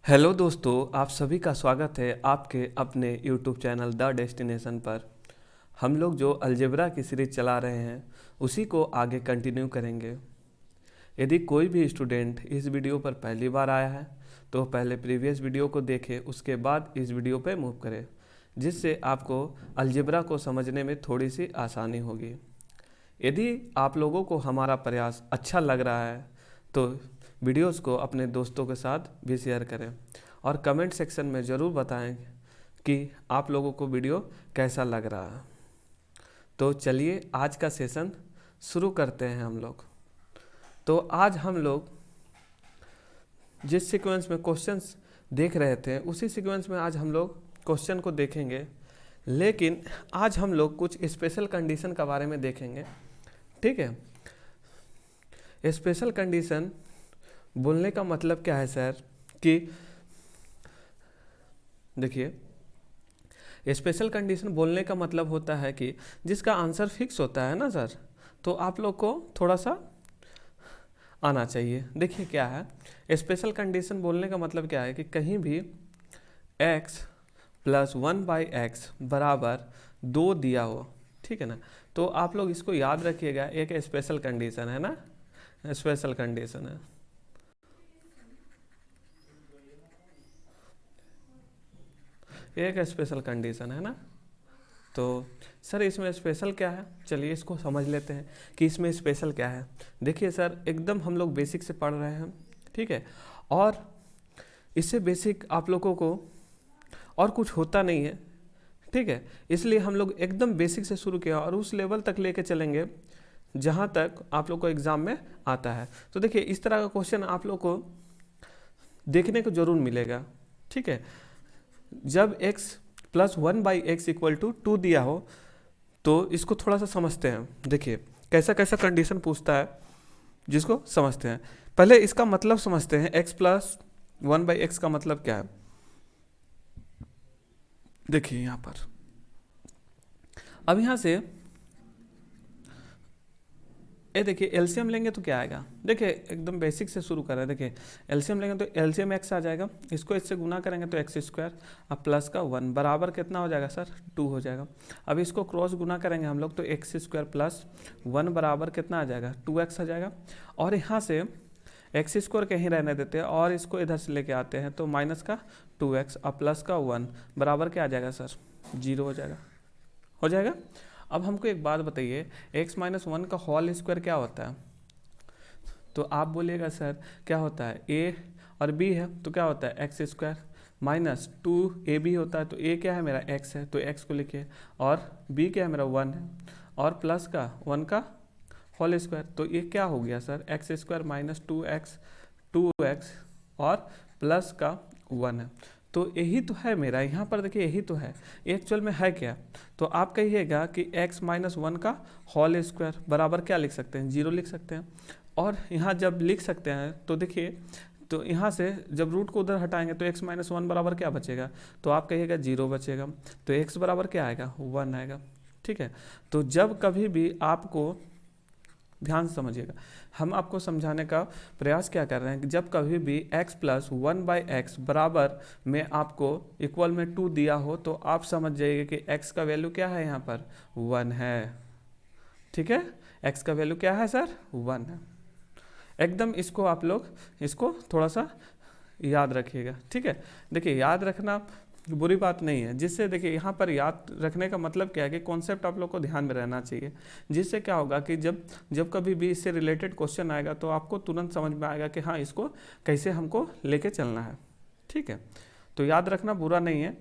Hello दोस्तों, आप सभी का स्वागत है आपके अपने यूट्यूब चैनल द डेस्टिनेशन पर। हम लोग जो अलजेब्रा की सीरीज चला रहे हैं उसी को आगे कंटिन्यू करेंगे। यदि कोई भी स्टूडेंट इस वीडियो पर पहली बार आया है तो पहले प्रीवियस वीडियो को देखे, उसके बाद इस वीडियो पर मूव करें, जिससे आपको अलजेब्रा को समझने में थोड़ी सी आसानी होगी। यदि आप लोगों को हमारा प्रयास अच्छा लग रहा है तो वीडियोस को अपने दोस्तों के साथ भी शेयर करें और कमेंट सेक्शन में ज़रूर बताएं कि आप लोगों को वीडियो कैसा लग रहा है। तो चलिए आज का सेशन शुरू करते हैं हम लोग। तो आज हम लोग जिस सीक्वेंस में क्वेश्चंस देख रहे थे उसी सीक्वेंस में आज हम लोग क्वेश्चन को देखेंगे, लेकिन आज हम लोग कुछ स्पेशल कंडीशन के बारे में देखेंगे। ठीक है, स्पेशल कंडीशन बोलने का मतलब क्या है सर कि देखिए, स्पेशल कंडीशन बोलने का मतलब होता है कि जिसका आंसर फिक्स होता है ना सर, तो आप लोग को थोड़ा सा आना चाहिए। देखिए क्या है स्पेशल कंडीशन बोलने का मतलब क्या है कि कहीं भी x प्लस 1/x बराबर 2 दिया हो, ठीक है ना, तो आप लोग इसको याद रखिएगा, एक स्पेशल कंडीशन है ना, स्पेशल कंडीशन है। एक स्पेशल कंडीशन है ना। तो सर इसमें स्पेशल क्या है, चलिए इसको समझ लेते हैं कि इसमें स्पेशल क्या है। देखिए सर, एकदम हम लोग बेसिक से पढ़ रहे हैं, ठीक है, और इससे बेसिक आप लोगों को और कुछ होता नहीं है, ठीक है, इसलिए हम लोग एकदम बेसिक से शुरू किया और उस लेवल तक लेके चलेंगे जहाँ तक आप लोग को एग्ज़ाम में आता है। तो देखिए इस तरह का क्वेश्चन आप लोग को देखने को जरूर मिलेगा, ठीक है। जब x plus 1/x equal to 2 दिया हो तो इसको थोड़ा सा समझते हैं। देखिए कैसा कैसा कंडीशन पूछता है जिसको समझते हैं। पहले इसका मतलब समझते हैं, x प्लस 1/x का मतलब क्या है। देखिए यहाँ पर अब यहाँ से ये देखिए एलसीएम लेंगे तो क्या आएगा। देखिए एकदम बेसिक से शुरू कर रहे हैं। देखिए एलसीएम लेंगे तो एलसीएम एक्स आ जाएगा, इसको इससे गुना करेंगे तो एक्स स्क्वायर, अब प्लस का 1 बराबर कितना हो जाएगा सर 2 हो जाएगा। अब इसको क्रॉस गुना करेंगे हम लोग तो एक्स स्क्वायर प्लस 1 बराबर कितना आ जाएगा 2x आ जाएगा। और यहाँ से एक्स स्क्वायर कहीं रहने देते हैं और इसको इधर से लेके आते हैं तो माइनस का 2x और प्लस का 1 बराबर क्या आ जाएगा सर 0 हो जाएगा, हो जाएगा। अब हमको एक बात बताइए, x माइनस 1 का होल स्क्वायर क्या होता है। तो आप बोलिएगा सर क्या होता है, a और b है तो क्या होता है एक्स स्क्वायर माइनस 2ab होता है, तो a क्या है मेरा x है तो x को लिखिए, और b क्या है मेरा 1 है, और प्लस का 1 का होल स्क्वायर, तो ये क्या हो गया sir x square minus 2x और प्लस का 1 है। तो यही तो है मेरा, यहाँ पर देखिए यही तो है, एक्चुअल में है क्या। तो आप कहिएगा कि x माइनस 1 का होल स्क्वायर बराबर क्या लिख सकते हैं 0 लिख सकते हैं। और यहाँ जब लिख सकते हैं तो देखिए, तो यहाँ से जब रूट को उधर हटाएंगे तो x माइनस 1 बराबर क्या बचेगा, तो आप कहिएगा 0 बचेगा, तो x बराबर क्या आएगा 1 आएगा, ठीक है। तो जब कभी भी आपको ध्यान से समझिएगा, हम आपको समझाने का प्रयास क्या कर रहे हैं कि जब कभी भी x प्लस 1/x बराबर में आपको इक्वल में 2 दिया हो तो आप समझ जाइए कि x का वैल्यू क्या है, यहाँ पर 1 है, ठीक है। x का वैल्यू क्या है सर 1 है। एकदम इसको आप लोग इसको थोड़ा सा याद रखिएगा, ठीक है। देखिए याद रखना बुरी बात नहीं है, जिससे देखिए यहाँ पर याद रखने का मतलब क्या है कि कॉन्सेप्ट आप लोग को ध्यान में रहना चाहिए, जिससे क्या होगा कि जब जब कभी भी इससे रिलेटेड क्वेश्चन आएगा तो आपको तुरंत समझ में आएगा कि हाँ इसको कैसे हमको लेके चलना है, ठीक है। तो याद रखना बुरा नहीं है,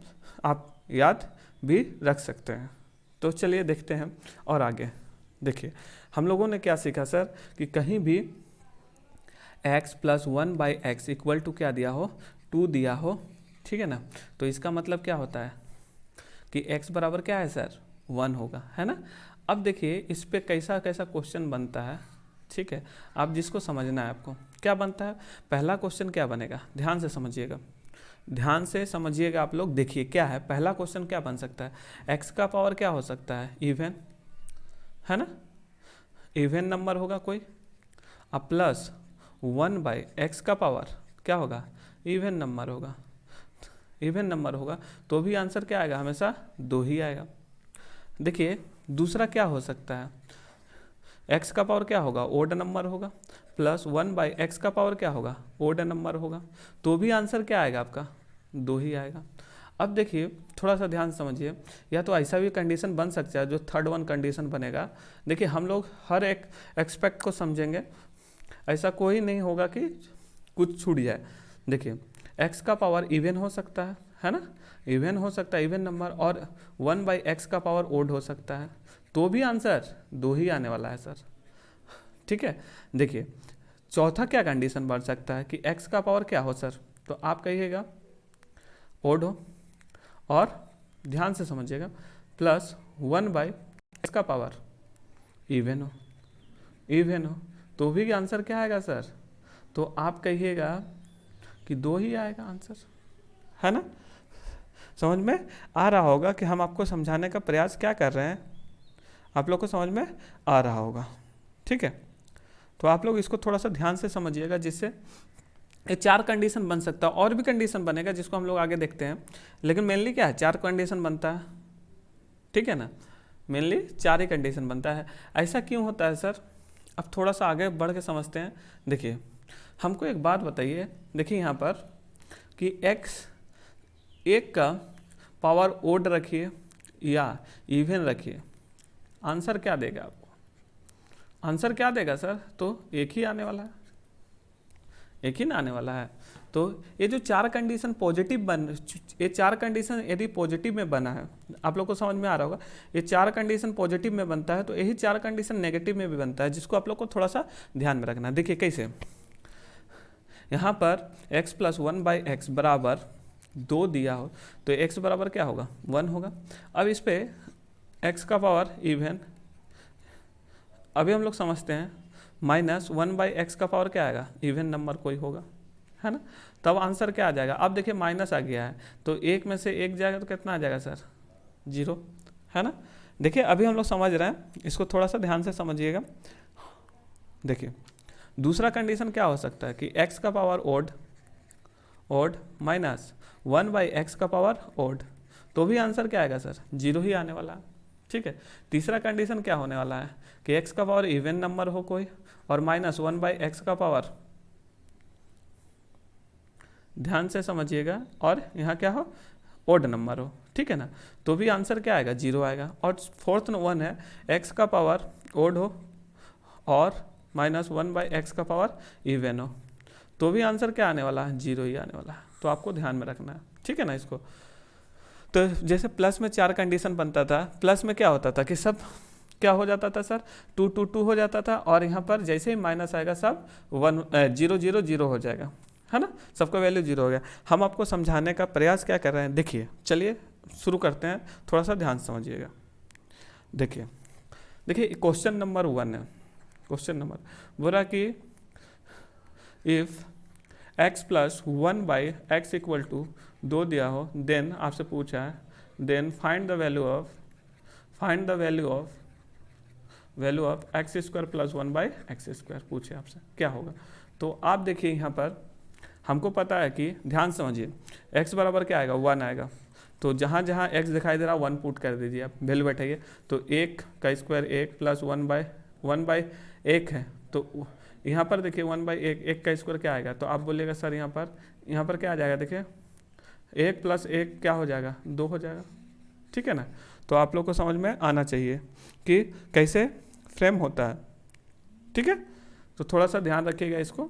आप याद भी रख सकते हैं। तो चलिए देखते हैं और आगे। देखिए हम लोगों ने क्या सीखा सर कि कहीं भी x plus 1/x equal to क्या दिया हो 2 दिया हो, ठीक है ना, तो इसका मतलब क्या होता है कि x बराबर क्या है सर 1 होगा, है ना। अब देखिए इस पे कैसा कैसा क्वेश्चन बनता है, ठीक है, आप जिसको समझना है आपको क्या बनता है। पहला क्वेश्चन क्या बनेगा, ध्यान से समझिएगा, ध्यान से समझिएगा आप लोग। देखिए क्या है पहला क्वेश्चन क्या बन सकता है, x का पावर क्या हो सकता है इवन, है ना, इवन नंबर होगा कोई, अब प्लस 1/x का पावर क्या होगा इवन नंबर होगा, इवन नंबर होगा तो भी आंसर क्या आएगा, हमेशा 2 ही आएगा। देखिए दूसरा क्या हो सकता है, x का पावर क्या होगा, ओड नंबर होगा, प्लस 1/x का पावर क्या होगा, ओड नंबर होगा, तो भी आंसर क्या आएगा आपका, 2 ही आएगा। अब देखिए थोड़ा सा ध्यान समझिए, या तो ऐसा भी कंडीशन बन सकता है जो थर्ड वन कंडीशन बनेगा। देखिए हम लोग हर एक एक्सपेक्ट को समझेंगे, ऐसा कोई नहीं होगा कि कुछ छूट जाए। देखिए x का पावर इवन हो सकता है ना, इवन हो सकता है, इवन नंबर, और 1/x का पावर ओड हो सकता है, तो भी आंसर 2 ही आने वाला है सर। ठीक है, देखिए चौथा क्या कंडीशन बन सकता है कि x का पावर क्या हो सर, तो आप कहिएगा ओड हो, और ध्यान से समझिएगा प्लस 1/x का पावर इवन हो, इवन हो, तो भी आंसर क्या आएगा सर, तो आप कहिएगा कि 2 ही आएगा आंसर, है ना। समझ में आ रहा होगा कि हम आपको समझाने का प्रयास क्या कर रहे हैं, आप लोग को समझ में आ रहा होगा। ठीक है, तो आप लोग इसको थोड़ा सा ध्यान से समझिएगा, जिससे ये 4 कंडीशन बन सकता है, और भी कंडीशन बनेगा जिसको हम लोग आगे देखते हैं, लेकिन मेनली क्या है, 4 कंडीशन बनता है। ठीक है ना, मेनली 4 ही कंडीशन बनता है। ऐसा क्यों होता है सर, अब थोड़ा सा आगे बढ़ के समझते हैं। देखिए हमको एक बात बताइए, देखिए यहाँ पर कि x 1 का पावर ओड रखिए या इवन रखिए, आंसर क्या देगा आपको, आंसर क्या देगा सर, तो 1 ही आने वाला है, 1 ही ना आने वाला है। तो ये जो 4 कंडीशन पॉजिटिव ये 4 कंडीशन यदि पॉजिटिव में बना है, आप लोग को समझ में आ रहा होगा, ये 4 कंडीशन पॉजिटिव में बनता है, तो यही 4 कंडीशन नेगेटिव में भी बनता है, जिसको आप लोग को थोड़ा सा ध्यान में रखना है। देखिए कैसे, यहाँ पर x + 1/x बराबर 2 दिया हो, तो x बराबर क्या होगा, 1 होगा। अब इस पे x का पावर इवन, अभी हम लोग समझते हैं, माइनस 1/x का पावर क्या आएगा, इवन नंबर कोई होगा, है ना, तब आंसर क्या आ जाएगा। अब देखिए माइनस आ गया है, तो 1 में से 1 जाएगा तो कितना आ जाएगा सर, 0, है ना। देखिए अभी हम लोग समझ रहे हैं, इसको थोड़ा सा ध्यान से समझिएगा। देखिए दूसरा कंडीशन क्या हो सकता है कि x का पावर ओड माइनस 1/x का पावर ओड, तो भी आंसर क्या आएगा सर, 0 ही आने वाला है। ठीक है, तीसरा कंडीशन क्या होने वाला है कि x का पावर इवन नंबर हो कोई, और माइनस 1/x का पावर, ध्यान से समझिएगा, और यहाँ क्या हो, ओड नंबर हो। ठीक है ना, तो भी आंसर क्या आएगा, 0 आएगा। और फोर्थ वन है x का पावर ओड हो और माइनस 1/x का पावर इवन हो, तो भी आंसर क्या आने वाला है, 0 ही आने वाला है। तो आपको ध्यान में रखना है, ठीक है ना इसको। तो जैसे प्लस में 4 कंडीशन बनता था, प्लस में क्या होता था कि सब क्या हो जाता था सर, 2 2 2 हो जाता था, और यहाँ पर जैसे ही माइनस आएगा सब 0 0 0 हो जाएगा, है ना, सबका वैल्यू 0 हो गया। हम आपको समझाने का प्रयास क्या कर रहे हैं, देखिए चलिए शुरू करते हैं, थोड़ा सा ध्यान समझिएगा। देखिए क्वेश्चन नंबर 1 है, क्वेश्चन नंबर बोला कि इफ़ x + 1/x = 2 दिया हो, देन आपसे पूछा है, then find the value of x² + 1/x², पूछे आपसे क्या होगा। तो आप देखिए यहाँ पर हमको पता है कि, ध्यान समझिए, x बराबर क्या आएगा, 1 आएगा, तो जहाँ जहाँ x दिखाई दे रहा है 1 पुट कर दीजिए, आप वैल्यू बैठाइए, तो 1 का स्क्वायर 1 + 1/1 है, तो यहाँ पर देखिए 1/1, 1 का स्क्वायर क्या आएगा, तो आप बोलिएगा सर यहाँ पर क्या आ जाएगा, देखिए 1 + 1 क्या हो जाएगा, 2 हो जाएगा। ठीक है ना, तो आप लोग को समझ में आना चाहिए कि कैसे फ्रेम होता है। ठीक है, तो थोड़ा सा ध्यान रखिएगा इसको।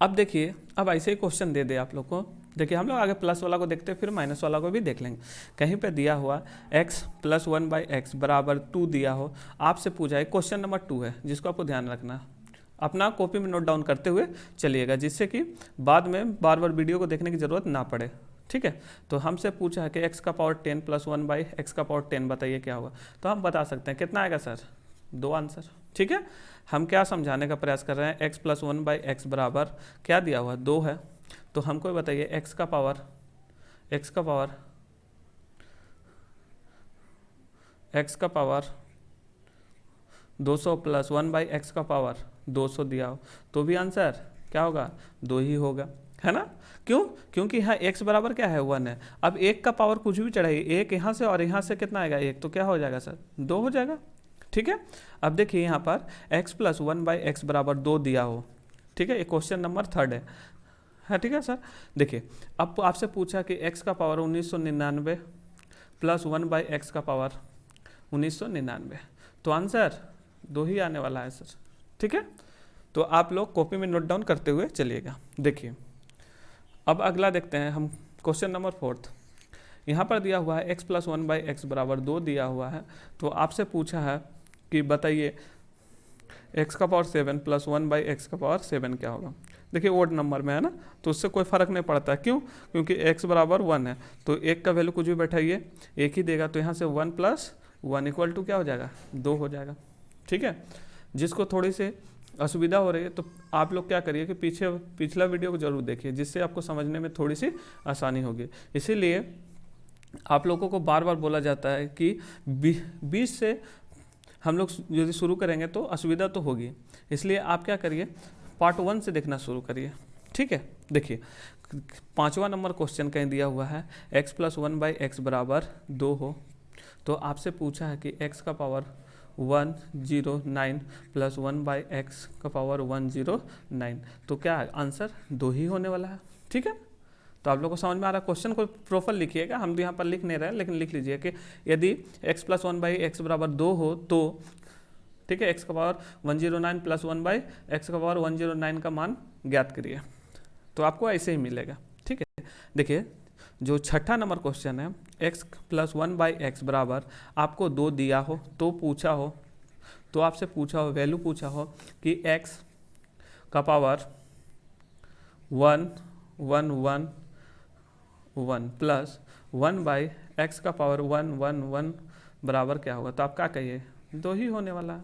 अब देखिए, अब ऐसे ही क्वेश्चन दे आप लोग को, देखिए हम लोग आगे प्लस वाला को देखते हैं, फिर माइनस वाला को भी देख लेंगे। कहीं पे दिया हुआ x + 1/x बराबर 2 दिया हो, आपसे पूछा है, क्वेश्चन नंबर 2 है, जिसको आपको ध्यान रखना, अपना कॉपी में नोट डाउन करते हुए चलिएगा, जिससे कि बाद में बार बार वीडियो को देखने की ज़रूरत ना पड़े। ठीक है, तो हमसे पूछा है कि x का पावर 10 + 1/x का पावर 10 बताइए क्या होगा, तो हम बता सकते हैं कितना आएगा सर, 2 आंसर। ठीक है, हम क्या समझाने का प्रयास कर रहे हैं, x + 1/x बराबर क्या दिया हुआ, 2 है, तो हमको बताइए x का पावर 200 + 1/x का पावर 200 दिया हो, तो भी आंसर क्या होगा, 2 ही होगा, है ना। क्यों? क्योंकि यहाँ x बराबर क्या है 1 है। अब 1 का पावर कुछ भी चढ़ाइए, 1 यहाँ से और यहाँ से कितना आएगा 1, तो क्या हो जाएगा सर 2 हो जाएगा। ठीक है। अब देखिए यहाँ पर x प्लस 1/x बराबर 2 दिया हो, ठीक है, ये क्वेश्चन नंबर 3 है ठीक है सर। देखिए अब आपसे पूछा कि x का पावर 1999 प्लस 1/x का पावर 1999, तो आंसर 2 ही आने वाला है सर। ठीक है, तो आप लोग कॉपी में नोट डाउन करते हुए चलिएगा। देखिए अब अगला देखते हैं हम, क्वेश्चन नंबर 4। यहाँ पर दिया हुआ है x प्लस 1/x बराबर 2 दिया हुआ है, तो आपसे पूछा है कि बताइए x का पावर 7 प्लस 1/x का पावर 7 क्या होगा। देखिए ओड नंबर में है ना, तो उससे कोई फ़र्क नहीं पड़ता। क्यों? क्योंकि x बराबर 1 है, तो 1 का वैल्यू कुछ भी बैठाइए 1 ही देगा, तो यहाँ से 1 प्लस 1 इक्वल टू क्या हो जाएगा 2 हो जाएगा। ठीक है, जिसको थोड़ी सी असुविधा हो रही है तो आप लोग क्या करिए कि पिछला वीडियो को जरूर देखिए, जिससे आपको समझने में थोड़ी सी आसानी होगी। इसीलिए आप लोगों को बार बार बोला जाता है कि 20 से हम लोग यदि शुरू करेंगे तो असुविधा तो होगी, इसलिए आप क्या करिए पार्ट 1 से देखना शुरू करिए। ठीक है, देखिए 5वां नंबर क्वेश्चन कहीं दिया हुआ है x प्लस 1/x बराबर 2 हो, तो आपसे पूछा है कि x का पावर 109 प्लस 1/x का पावर 109, तो क्या आंसर 2 ही होने वाला है। ठीक है, तो आप लोगों को समझ में आ रहा है। क्वेश्चन को प्रॉपर लिखिएगा, हम भी यहाँ पर लिख नहीं रहे हैं, लेकिन लिख लीजिए कि यदि x प्लस 1/x बराबर 2 हो तो ठीक है x का पावर 109 प्लस 1/x का पावर 109 का मान ज्ञात करिए, तो आपको ऐसे ही मिलेगा। ठीक है, देखिए जो 6ठा नंबर क्वेश्चन है x प्लस 1/x बराबर आपको 2 दिया हो, तो पूछा हो, तो आपसे पूछा हो वैल्यू पूछा हो कि x का पावर 1 प्लस 1/x का पावर 1 बराबर क्या होगा, तो आप क्या कहिए 2 ही होने वाला है।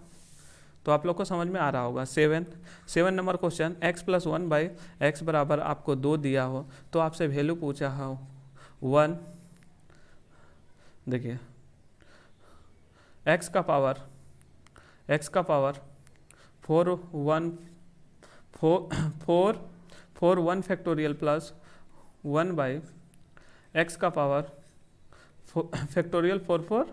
तो आप लोग को समझ में आ रहा होगा। 7 number question x plus 1/x बराबर आपको 2 दिया हो, तो आपसे वैल्यू पूछा हो 1, देखिए x का पावर 4 1 फैक्टोरियल प्लस 1/x का पावर फैक्टोरियल 4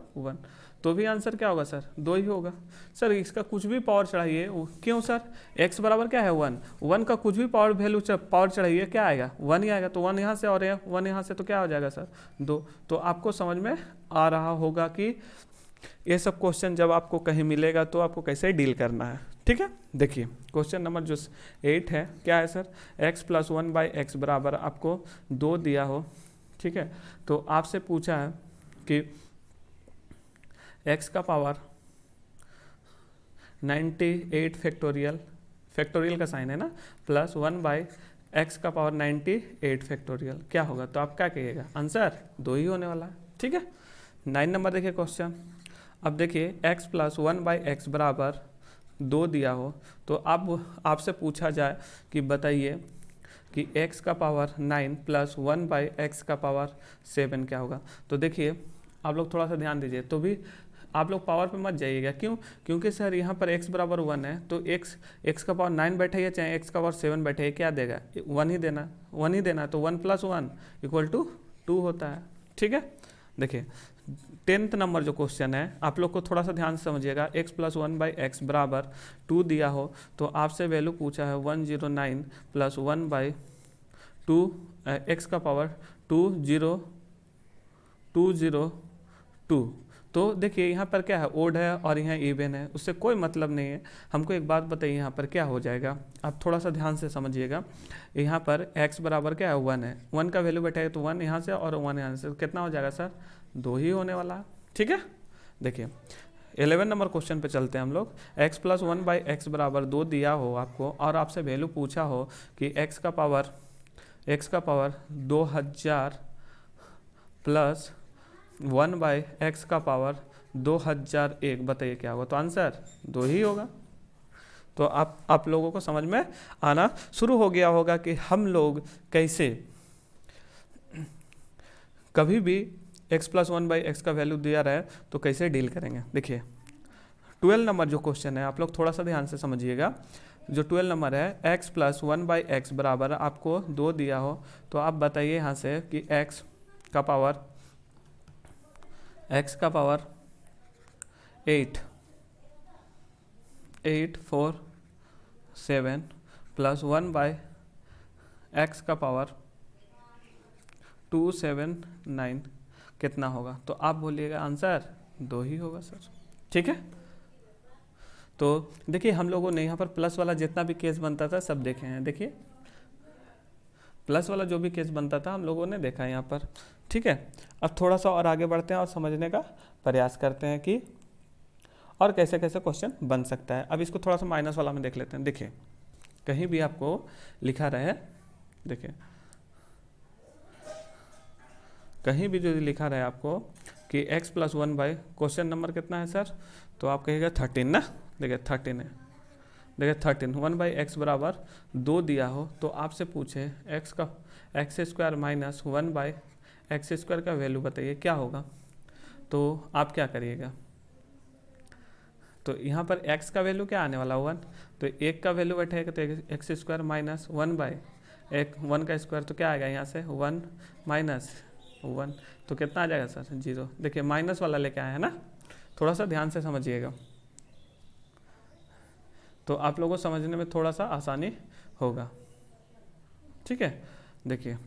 तो भी आंसर क्या होगा सर 2 ही होगा। सर इसका कुछ भी पावर चढ़ाइए, क्यों सर x बराबर क्या है 1 का कुछ भी पावर वैल्यू पावर चढ़ाइए क्या आएगा 1 ही आएगा, तो 1 यहाँ से और 1 यहाँ से, तो क्या हो जाएगा सर 2। तो आपको समझ में आ रहा होगा कि ये सब क्वेश्चन जब आपको कहीं मिलेगा तो आपको कैसे डील करना है। ठीक है, देखिए क्वेश्चन नंबर जो 8 है क्या है सर, x प्लस 1/x बराबर आपको 2 दिया हो। ठीक है, तो आपसे पूछा है कि x का पावर 98 फैक्टोरियल का साइन है ना, प्लस 1/x का पावर 98 फैक्टोरियल क्या होगा, तो आप क्या कहिएगा आंसर 2 ही होने वाला है। ठीक है, 9 नंबर देखिए क्वेश्चन। अब देखिए x प्लस 1/x बराबर 2 दिया हो, तो अब आपसे पूछा जाए कि बताइए कि x का पावर 9 प्लस 1/x का पावर 7 क्या होगा। तो देखिए आप लोग थोड़ा सा ध्यान दीजिए, तो भी आप लोग पावर पे मत जाइएगा। क्यों? क्योंकि सर यहाँ पर x बराबर 1 है, तो x का पावर 9 बैठेगा चाहे x का पावर 7 बैठेगा, क्या देगा 1 ही देना, तो 1 प्लस 1 इक्वल टू 2 होता है। ठीक है, देखिए 10th नंबर जो क्वेश्चन है आप लोग को थोड़ा सा ध्यान से समझिएगा। x प्लस 1/x बराबर 2 दिया हो, तो आपसे वैल्यू पूछा है 109 प्लस 1/2 x का पावर 202। तो देखिए यहाँ पर क्या है ओड है और यहाँ इवन है, उससे कोई मतलब नहीं है। हमको एक बात बताइए यहाँ पर क्या हो जाएगा, आप थोड़ा सा ध्यान से समझिएगा। यहाँ पर x बराबर क्या है 1 है, 1 का वैल्यू बैठेगा तो 1 यहाँ से और 1 यहाँ से, कितना हो जाएगा सर 2 ही होने वाला है। ठीक है, देखिए 11 नंबर क्वेश्चन पे चलते हैं हम लोग। x प्लस 1/x बराबर 2 दिया हो आपको और आपसे वैल्यू पूछा हो कि x का पावर 2000 प्लस 1/x का पावर 2001 बताइए क्या होगा, तो आंसर 2 ही होगा। तो आप लोगों को समझ में आना शुरू हो गया होगा कि हम लोग कैसे कभी भी x प्लस 1/x का वैल्यू दिया रहे तो कैसे डील करेंगे। देखिए 12 नंबर जो क्वेश्चन है आप लोग थोड़ा सा ध्यान से समझिएगा। जो 12 नंबर है x प्लस 1/x बराबर आपको 2 दिया हो, तो आप बताइए यहाँ से कि x का पावर 8 प्लस 1/x का पावर 279 कितना होगा? तो आप बोलिएगा आंसर 2 ही होगा सर। ठीक है, तो देखिए हम लोगों ने यहाँ पर प्लस वाला जितना भी केस बनता था सब देखे हैं। देखिए प्लस वाला जो भी केस बनता था हम लोगों ने देखा है यहाँ पर। ठीक है, अब थोड़ा सा और आगे बढ़ते हैं और समझने का प्रयास करते हैं कि और कैसे कैसे क्वेश्चन बन सकता है। अब इसको थोड़ा सा माइनस वाला में देख लेते हैं। देखिए कहीं भी आपको लिखा रहे, देखिए कहीं भी जो लिखा रहे आपको कि x प्लस 1/, क्वेश्चन नंबर कितना है सर? तो आप कहिएगा 13 ना। देखिए 13 है, देखिए 13 1/x बराबर 2 दिया हो, तो आपसे पूछे x² माइनस 1/x² का वैल्यू बताइए क्या होगा? तो आप क्या करिएगा? तो यहाँ पर x का वैल्यू क्या आने वाला 1, तो 1 का वैल्यू बैठेगा तो x² माइनस 1/1 का स्क्वायर, तो क्या आएगा यहाँ से 1 माइनस 1, तो कितना आ जाएगा सर? 0। देखिए माइनस वाला लेके आए हैं ना, थोड़ा सा ध्यान से समझिएगा तो आप लोगों को समझने में थोड़ा सा आसानी होगा। ठीक है, देखिए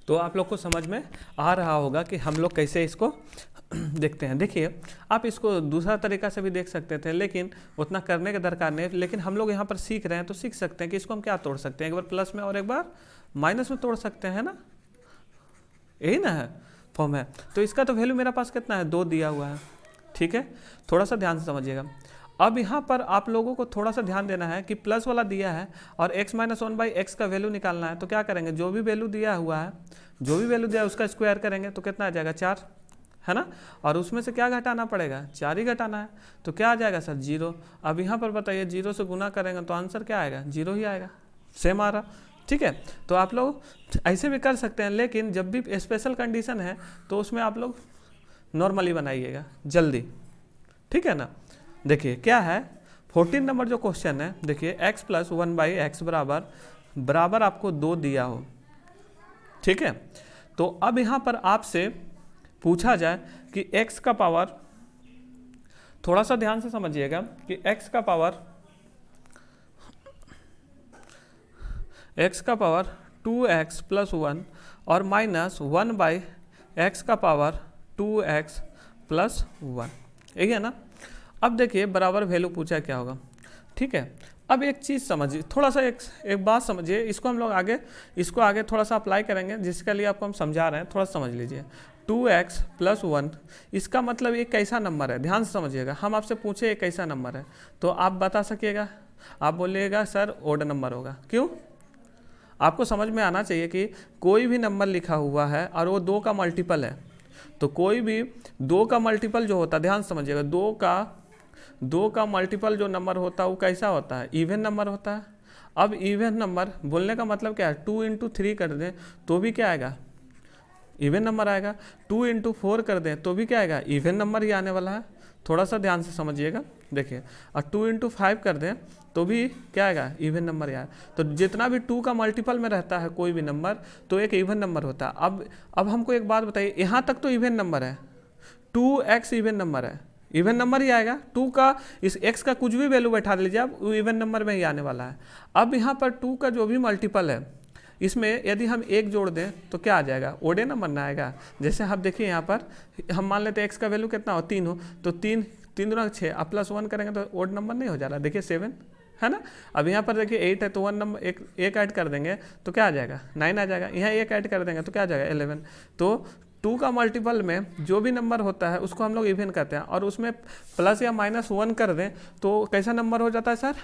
तो आप लोग को समझ में आ रहा होगा कि हम लोग कैसे इसको देखते हैं। देखिए आप इसको दूसरा तरीका से भी देख सकते थे, लेकिन उतना करने की दरकार नहीं। लेकिन हम लोग यहाँ पर सीख रहे हैं तो सीख सकते हैं कि इसको हम क्या तोड़ सकते हैं, एक बार प्लस में और एक बार माइनस में तोड़ सकते हैं ना, यही ना है फॉर्म है। तो इसका तो वैल्यू मेरे पास कितना है? 2 दिया हुआ है। ठीक है, थोड़ा सा ध्यान से समझिएगा। अब यहाँ पर आप लोगों को थोड़ा सा ध्यान देना है कि प्लस वाला दिया है और x माइनस 1/x का वैल्यू निकालना है। तो क्या करेंगे, जो भी वैल्यू दिया हुआ है, जो भी वैल्यू दिया है उसका स्क्वायर करेंगे तो कितना आ जाएगा? 4 है ना, और उसमें से क्या घटाना पड़ेगा? 4 ही घटाना है, तो क्या आ जाएगा सर? 0। अब यहाँ पर बताइए 0 से गुना करेंगे तो आंसर क्या आएगा? 0 ही आएगा, सेम आ रहा। ठीक है, तो आप लोग ऐसे भी कर सकते हैं, लेकिन जब भी स्पेशल कंडीशन है तो उसमें आप लोग नॉर्मली बनाइएगा जल्दी। ठीक है ना, देखिए क्या है 14 नंबर जो क्वेश्चन है, देखिए x प्लस 1/x बराबर आपको 2 दिया हो। ठीक है, तो अब यहाँ पर आपसे पूछा जाए कि x का पावर, थोड़ा सा ध्यान से समझिएगा कि x का पावर 2x प्लस 1 और माइनस 1/x का पावर 2x प्लस 1, यही है ना। अब देखिए बराबर वैल्यू पूछा क्या होगा। ठीक है, अब एक चीज़ समझिए, थोड़ा सा एक बात समझिए, इसको हम लोग आगे थोड़ा सा अप्लाई करेंगे, जिसके लिए आपको हम समझा रहे हैं, थोड़ा समझ लीजिए। 2x प्लस 1 इसका मतलब एक कैसा नंबर है? ध्यान से समझिएगा, हम आपसे पूछे एक कैसा नंबर है, तो आप बता सकिएगा। आप बोलिएगा सर ओड नंबर होगा। क्यों? आपको समझ में आना चाहिए कि कोई भी नंबर लिखा हुआ है और वो 2 का मल्टीपल है, तो कोई भी 2 का मल्टीपल जो होता है, ध्यान समझिएगा, 2 का मल्टीपल जो नंबर होता है वो कैसा होता है? इवन नंबर होता है। अब इवन नंबर बोलने का मतलब क्या है? 2 × 3 कर दें तो भी क्या आएगा? इवन नंबर आएगा। 2 × 4 कर दें तो भी क्या आएगा? इवन नंबर ही आने वाला है। थोड़ा सा ध्यान से समझिएगा, देखिए, और 2 × 5 कर दें तो भी क्या आएगा? इवन नंबर यार। तो जितना भी 2 का मल्टीपल में रहता है कोई भी नंबर, तो एक इवन नंबर होता है। अब हमको एक बात बताइए, यहाँ तक तो इवन नंबर है, 2x इवन नंबर है, इवन नंबर ही आएगा। 2 का इस x का कुछ भी वैल्यू बैठा लीजिए आप, वो इवन नंबर में ही आने वाला है। अब यहाँ पर 2 का जो भी मल्टीपल है, इसमें यदि हम 1 जोड़ दें तो क्या आ जाएगा? ओडे नंबर ना आएगा। जैसे आप देखिए यहाँ पर हम मान लेते हैं x का वैल्यू कितना हो? 3 हो, तो 3 दूना 6, अब प्लस 1 करेंगे तो ओड नंबर नहीं हो जा रहा। देखिए 7 है ना। अब यहाँ पर देखिए 8 है, तो 1 नंबर एक ऐड कर देंगे तो क्या आ जाएगा? 9 आ जाएगा। यहाँ 1 ऐड कर देंगे तो क्या आ जाएगा? 11। तो 2 का मल्टीपल में जो भी नंबर होता है उसको हम लोग इवन कहते हैं, और उसमें प्लस या माइनस 1 कर दें तो कैसा नंबर हो जाता है सर?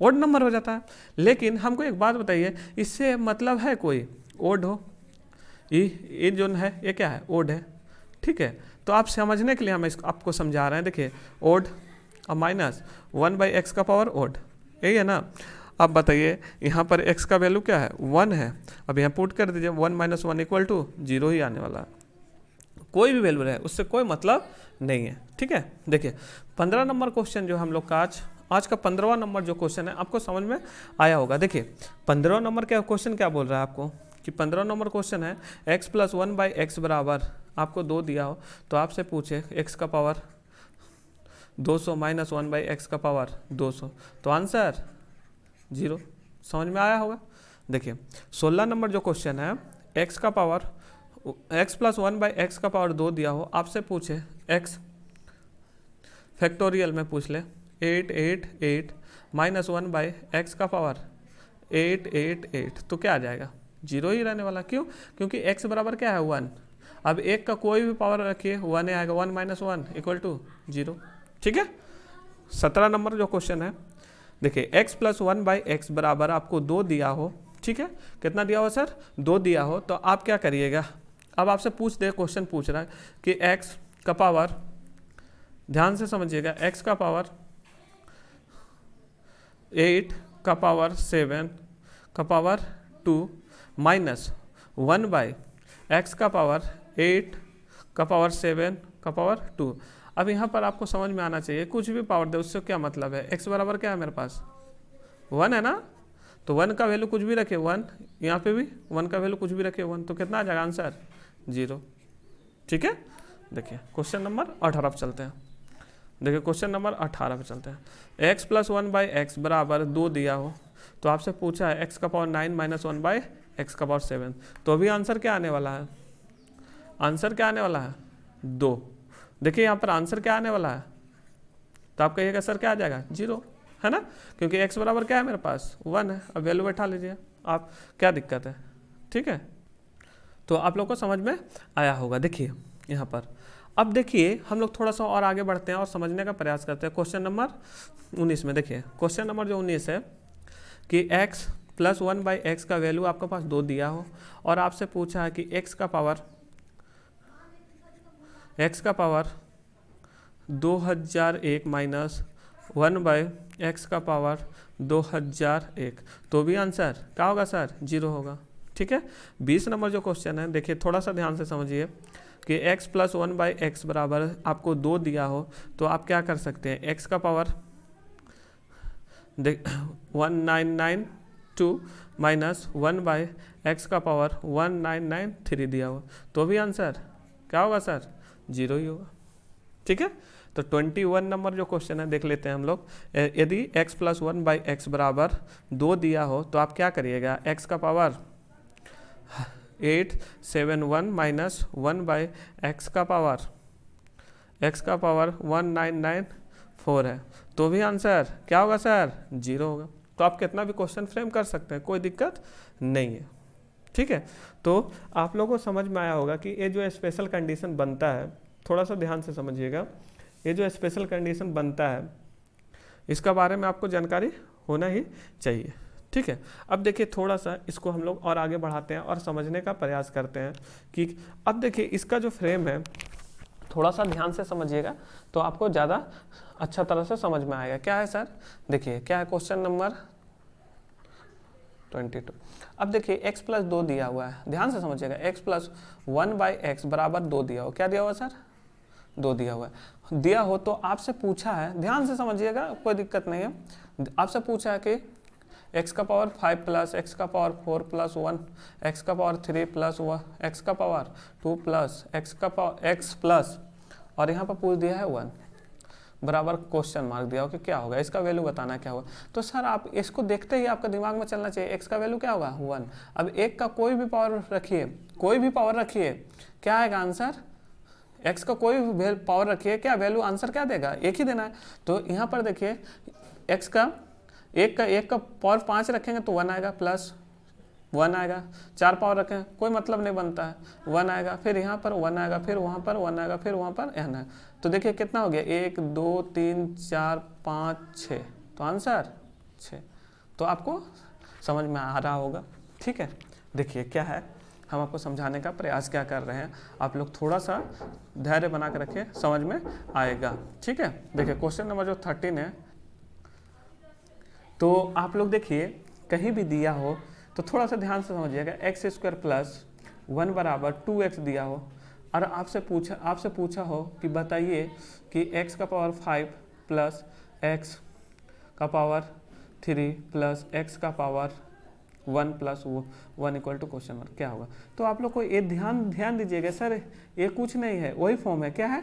ओड नंबर हो जाता है। लेकिन हमको एक बात बताइए, इससे मतलब है कोई ओड हो? ये जो है ये क्या है? ओड है। ठीक है, तो आप समझने के लिए हम आपको समझा रहे हैं। देखिए ओड और माइनस 1/x का पावर ओड, यही है ना। अब बताइए यहाँ पर x का वैल्यू क्या है? 1 है। अब यहाँ पुट कर दीजिए 1 - 1 = 0 ही आने वाला है। कोई भी वैल्यू रहे उससे कोई मतलब नहीं है, ठीक है। देखिए 15 नंबर क्वेश्चन जो हम लोग का आज का 15वां नंबर जो क्वेश्चन है आपको समझ में आया होगा। देखिए 15 नंबर का क्वेश्चन क्या बोल रहा है आपको कि 15 नंबर क्वेश्चन है x + 1/x बराबर आपको 2 दिया हो तो आपसे पूछे x का पावर 200 - 1/x का पावर 200, तो आंसर 0। समझ में आया होगा। देखिए 16 नंबर जो क्वेश्चन है x का पावर x + 1/x का पावर 2 दिया हो, आपसे पूछे x फैक्टोरियल में पूछ ले 888 - 1/x का पावर 888, तो क्या आ जाएगा 0 ही रहने वाला। क्यों? क्योंकि x बराबर क्या है 1। अब एक का कोई भी पावर रखिए 1 आएगा, 1 - 1 = 0, ठीक है। 17 नंबर जो क्वेश्चन है देखिए x + 1/x बराबर आपको 2 दिया हो, ठीक है। कितना दिया हो सर? 2 दिया हो, तो आप क्या करिएगा। अब आपसे क्वेश्चन पूछ रहा है कि x का पावर, ध्यान से समझिएगा, x का पावर 8 का पावर 7 का पावर 2 माइनस 1/x का पावर 8 का पावर 7 का पावर 2। अब यहाँ पर आपको समझ में आना चाहिए कुछ भी पावर दे उससे क्या मतलब है। x बराबर क्या है मेरे पास 1 है ना, तो 1 का वैल्यू कुछ भी रखे 1, यहाँ पे भी 1 का वैल्यू कुछ भी रखे 1, तो कितना आ जाएगा आंसर 0, ठीक है। देखिए क्वेश्चन नंबर 18 पे चलते हैं। देखिए क्वेश्चन नंबर 18 पे चलते हैं। x + 1/x बराबर 2 दिया हो तो आपसे पूछा है x का पावर 9 - 1/x का पावर 7, तो अभी आंसर क्या आने वाला है? आंसर क्या आने वाला है 2। देखिए यहाँ पर आंसर क्या आने वाला है, तो आप कहिएगा सर क्या आ जाएगा 0, है ना, क्योंकि x बराबर क्या है मेरे पास 1 है। अब वैल्यू बैठा लीजिए आप, क्या दिक्कत है, ठीक है। तो आप लोग को समझ में आया होगा। देखिए यहाँ पर अब देखिए हम लोग थोड़ा सा और आगे बढ़ते हैं और समझने का प्रयास करते हैं। क्वेश्चन नंबर 19 में देखिए क्वेश्चन नंबर जो 19 है कि x + 1/x का वैल्यू आपके पास 2 दिया हो और आपसे पूछा है कि x का पावर 2001 माइनस 1/x का पावर 2001, तो भी आंसर क्या होगा सर 0 होगा, ठीक है। 20 नंबर जो क्वेश्चन है देखिए थोड़ा सा ध्यान से समझिए कि x + 1/x बराबर आपको 2 दिया हो तो आप क्या कर सकते हैं, x का पावर 1992 माइनस 1/x का पावर 1993 दिया हो, तो भी आंसर क्या होगा सर 0 ही होगा, ठीक है। तो 21 नंबर जो क्वेश्चन है देख लेते हैं हम लोग। यदि x + 1/x बराबर 2 दिया हो तो आप क्या करिएगा, x का पावर 871 माइनस 1/x का पावर 1994 है, तो भी आंसर क्या होगा सर 0 होगा। तो आप कितना भी क्वेश्चन फ्रेम कर सकते हैं, कोई दिक्कत नहीं है, ठीक है। तो आप लोगों को समझ में आया होगा कि ये जो स्पेशल कंडीशन बनता है, थोड़ा सा ध्यान से समझिएगा, ये जो स्पेशल कंडीशन बनता है इसका बारे में आपको जानकारी होना ही चाहिए, ठीक है। अब देखिए थोड़ा सा इसको हम लोग और आगे बढ़ाते हैं और समझने का प्रयास करते हैं कि अब देखिए इसका जो फ्रेम है थोड़ा सा ध्यान से समझिएगा तो आपको ज़्यादा अच्छा तरह से समझ में आएगा। क्या है सर, देखिए क्या है क्वेश्चन नंबर 22। अब देखिए x + 2 दिया हुआ है, ध्यान से समझिएगा, x + 1/x बराबर 2 दिया हो, क्या दिया हुआ सर 2 दिया हुआ है। दिया हो तो आपसे पूछा है, ध्यान से समझिएगा कोई दिक्कत नहीं है, आपसे पूछा है कि x का पावर 5 प्लस x का पावर 4 प्लस 1 x का पावर 3 प्लस 1 x का पावर 2 प्लस x का पावर x प्लस, और यहाँ पर पूछ दिया है 1 बराबर क्वेश्चन मार्क दिया हो कि क्या होगा, इसका वैल्यू बताना क्या होगा। तो सर आप इसको देखते ही आपका दिमाग में चलना चाहिए x का वैल्यू क्या होगा 1। अब एक का कोई भी पावर रखिए, कोई भी पावर रखिए, क्या आएगा आंसर, x का कोई भी पावर रखिए, क्या वैल्यू आंसर क्या देगा, एक ही देना है। तो यहाँ पर देखिए x का एक का पावर 5 रखेंगे तो 1 आएगा, प्लस 1 आएगा, 4 पावर रखें कोई मतलब नहीं बनता है, 1 आएगा, फिर यहाँ पर 1 आएगा, फिर वहाँ पर 1 आएगा, फिर वहाँ पर n है। तो देखिए कितना हो गया 1 2 3 4 5 6, तो आंसर 6। तो आपको समझ में आ रहा होगा, ठीक है। देखिए क्या है, हम आपको समझाने का प्रयास क्या कर रहे हैं, आप लोग थोड़ा सा धैर्य बना के रखें, समझ में आएगा, ठीक है। देखिए क्वेश्चन नंबर जो 13 है, तो आप लोग देखिए कहीं भी दिया हो तो थोड़ा सा ध्यान से समझिएगा, x² + 1 बराबर 2x दिया हो, और आपसे पूछा हो कि बताइए कि x का पावर 5 प्लस x का पावर 3 प्लस x का power 1 plus 1 equal to question mark, क्या होगा। तो आप लोग को ये ध्यान दीजिएगा सर, ये कुछ नहीं है, वही फॉर्म है। क्या है,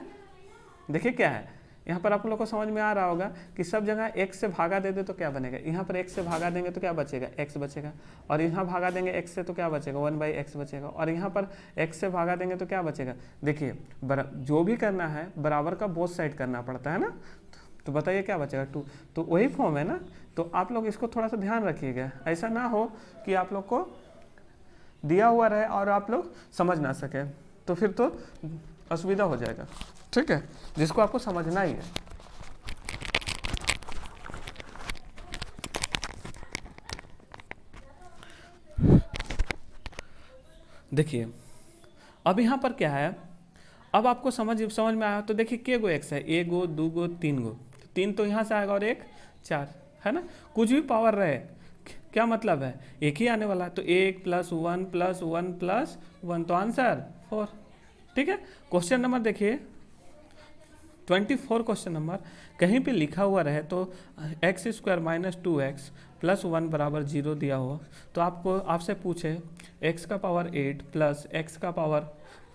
देखिए क्या है, यहाँ पर आप लोग को समझ में आ रहा होगा कि सब जगह x से भागा दे दे तो क्या बनेगा, यहाँ पर x से भागा देंगे तो क्या बचेगा, x बचेगा, और यहाँ भागा देंगे x से तो क्या बचेगा, 1/x बचेगा, और यहाँ पर x से भागा देंगे तो क्या बचेगा। देखिए जो भी करना है बराबर का बोथ साइड करना पड़ता है ना, तो बताइए क्या बचेगा 2। तो वही फॉर्म है ना, तो आप लोग इसको थोड़ा सा ध्यान रखिएगा, ऐसा ना हो कि आप लोग को दिया हुआ रहे और आप लोग समझ ना सके, तो फिर तो असुविधा हो जाएगा, ठीक है, जिसको आपको समझना ही है। देखिए अब यहाँ पर क्या है, अब आपको समझ में आया, तो देखिए के गो एक्स है, 1 गो 2 गो 3 गो, 3 तो यहाँ से आएगा और 1 4 है ना, कुछ भी पावर रहे, क्या मतलब है एक ही आने वाला है, तो 1 + 1 + 1 + 1, तो आंसर 4, ठीक है। क्वेश्चन नंबर देखिए 24 क्वेश्चन नंबर, कहीं पे लिखा हुआ रहे तो x² - 2x + 1 = 0 दिया हुआ, तो आपसे पूछे x का पावर 8 प्लस x का पावर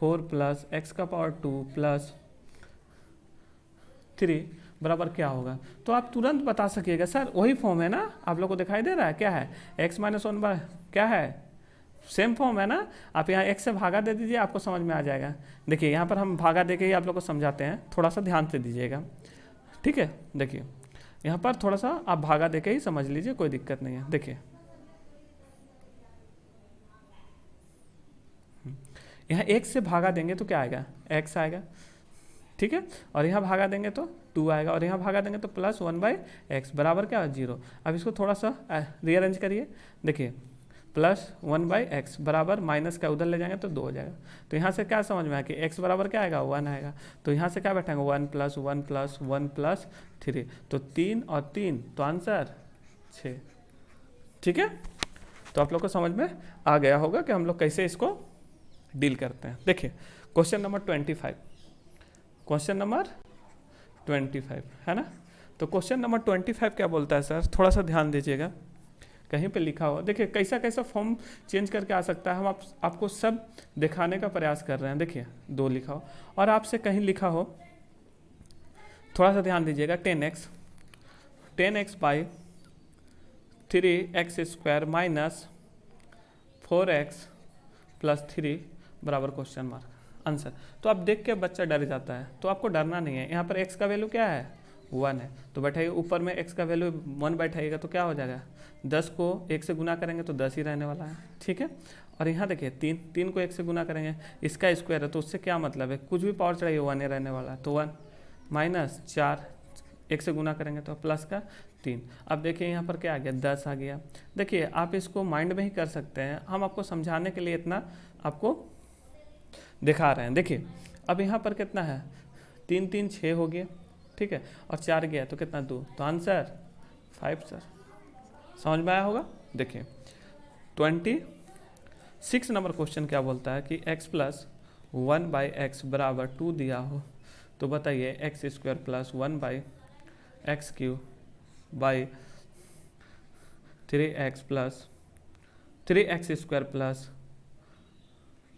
4 प्लस x का पावर 2 प्लस 3 बराबर क्या होगा, तो आप तुरंत बता सकिएगा सर वही फॉर्म है ना, आप लोग को दिखाई दे रहा है क्या है, x - 1 क्या है, सेम फॉर्म है ना। आप यहाँ x से भागा दे दीजिए, आपको समझ में आ जाएगा। देखिए यहाँ पर हम भागा दे के ही आप लोग को समझाते हैं, थोड़ा सा ध्यान से दीजिएगा, ठीक है। देखिए यहाँ पर थोड़ा सा आप भागा दे के ही समझ लीजिए, कोई दिक्कत नहीं है। देखिए यहाँ x से भागा देंगे तो क्या आएगा, x आएगा, ठीक है, और यहाँ भागा देंगे तो 2 आएगा, और यहाँ भागा देंगे तो +1/x बराबर क्या है 0। अब इसको थोड़ा सा रीअरेंज करिए, देखिए +1/x बराबर माइनस का उधर ले जाएंगे तो 2 हो जाएगा, तो यहाँ से क्या समझ में आया कि x बराबर क्या आएगा 1 आएगा, तो यहाँ से क्या बैठेंगे 1 + 1 + 1 + 3, तो 3 और 3 तो आंसर 6, ठीक है। तो आप लोग को समझ में आ गया होगा कि हम लोग कैसे इसको डील करते हैं। देखिए क्वेश्चन नंबर 25, क्वेश्चन नंबर 25 है ना, तो क्वेश्चन नंबर 25 क्या बोलता है सर, थोड़ा सा ध्यान दीजिएगा, कहीं पे लिखा हो, देखिए कैसा फॉर्म चेंज करके आ सकता है, हम आपको सब दिखाने का प्रयास कर रहे हैं। देखिए 2 लिखा हो और आपसे कहीं लिखा हो, थोड़ा सा ध्यान दीजिएगा, 10x / 3x² - 4x + 3 बराबर क्वेश्चन मार्क आंसर। तो आप देख के बच्चा डर जाता है, तो आपको डरना नहीं है। यहाँ पर x का वैल्यू क्या है 1 है, तो बैठाइए ऊपर में x का वैल्यू 1 बैठाइएगा तो क्या हो जाएगा, 10 को 1 से गुना करेंगे तो 10 ही रहने वाला है, ठीक है। और यहाँ देखिए 3 को 1 से गुना करेंगे, इसका स्क्वायर है तो उससे क्या मतलब है, कुछ भी पावर चढ़ाइए 1 ही रहने वाला है, तो 1 - 4 1 से गुना करेंगे तो प्लस का 3। अब देखिए यहाँ पर क्या आ गया 10 आ गया। देखिए आप इसको माइंड में ही कर सकते हैं, हम आपको समझाने के लिए इतना आपको दिखा रहे हैं। देखिए अब यहाँ पर कितना है 3 3 6 हो गया, ठीक है, और 4 गया तो कितना 2, तो आंसर 5 सर, समझ में आया होगा। देखिए 26 नंबर क्वेश्चन क्या बोलता है कि x + 1/x बराबर 2 दिया हो, तो बताइए x² + 1/x³ / 3x + 3x² +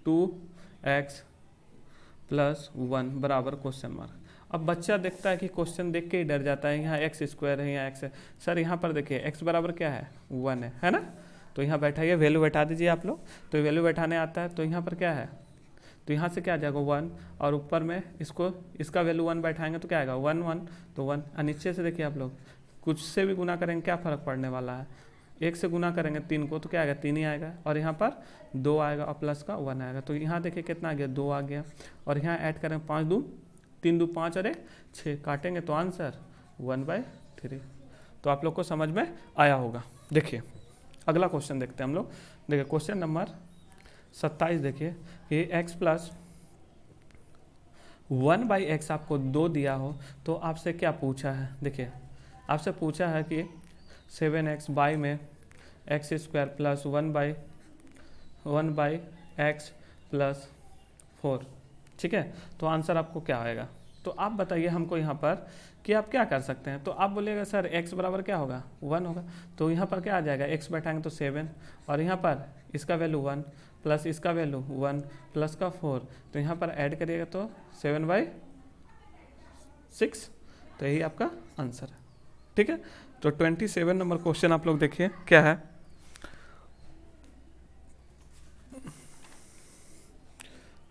2x + 1 बराबर क्वेश्चन मार्क। अब बच्चा देखता है कि क्वेश्चन देख के ही डर जाता है, यहाँ x² है, यहाँ x है, सर यहाँ पर देखिए x बराबर क्या है 1 है ना, तो यहाँ बैठाइए, वैल्यू बैठा दीजिए आप लोग, तो वैल्यू बैठाने आता है, तो यहाँ पर क्या है, तो यहाँ से क्या आ जाएगा 1, और ऊपर में इसका वैल्यू 1 बैठाएंगे तो क्या आएगा 1 1, तो 1, और नीचे से देखिए आप लोग कुछ से भी गुना करेंगे क्या फ़र्क पड़ने वाला है, 1 से गुना करेंगे 3 को तो क्या आएगा 3 ही आएगा, और यहाँ पर 2 आएगा और प्लस का 1 आएगा, तो यहाँ देखिए कितना आ गया 2 आ गया, और यहाँ ऐड करें 5 2 3 2 5 और 1 6, काटेंगे तो आंसर 1/3। तो आप लोग को समझ में आया होगा। देखिए अगला क्वेश्चन देखते हैं हम लोग। देखिए क्वेश्चन नंबर 27, देखिए ये x + 1/x आपको 2 दिया हो, तो आपसे क्या पूछा है, देखिए आपसे पूछा है कि 7x बाई में x² + 1/x + 4, ठीक है, तो आंसर आपको क्या आएगा? तो आप बताइए हमको यहाँ पर कि आप क्या कर सकते हैं। तो आप बोलिएगा सर x बराबर क्या होगा, 1 होगा। तो यहाँ पर क्या आ जाएगा, x बैठाएंगे तो 7, और यहाँ पर इसका वैल्यू 1 प्लस इसका वैल्यू 1 प्लस का 4, तो यहाँ पर ऐड करिएगा तो 7/6, तो यही आपका आंसर है। ठीक है, तो 27 नंबर क्वेश्चन आप लोग देखिए क्या है।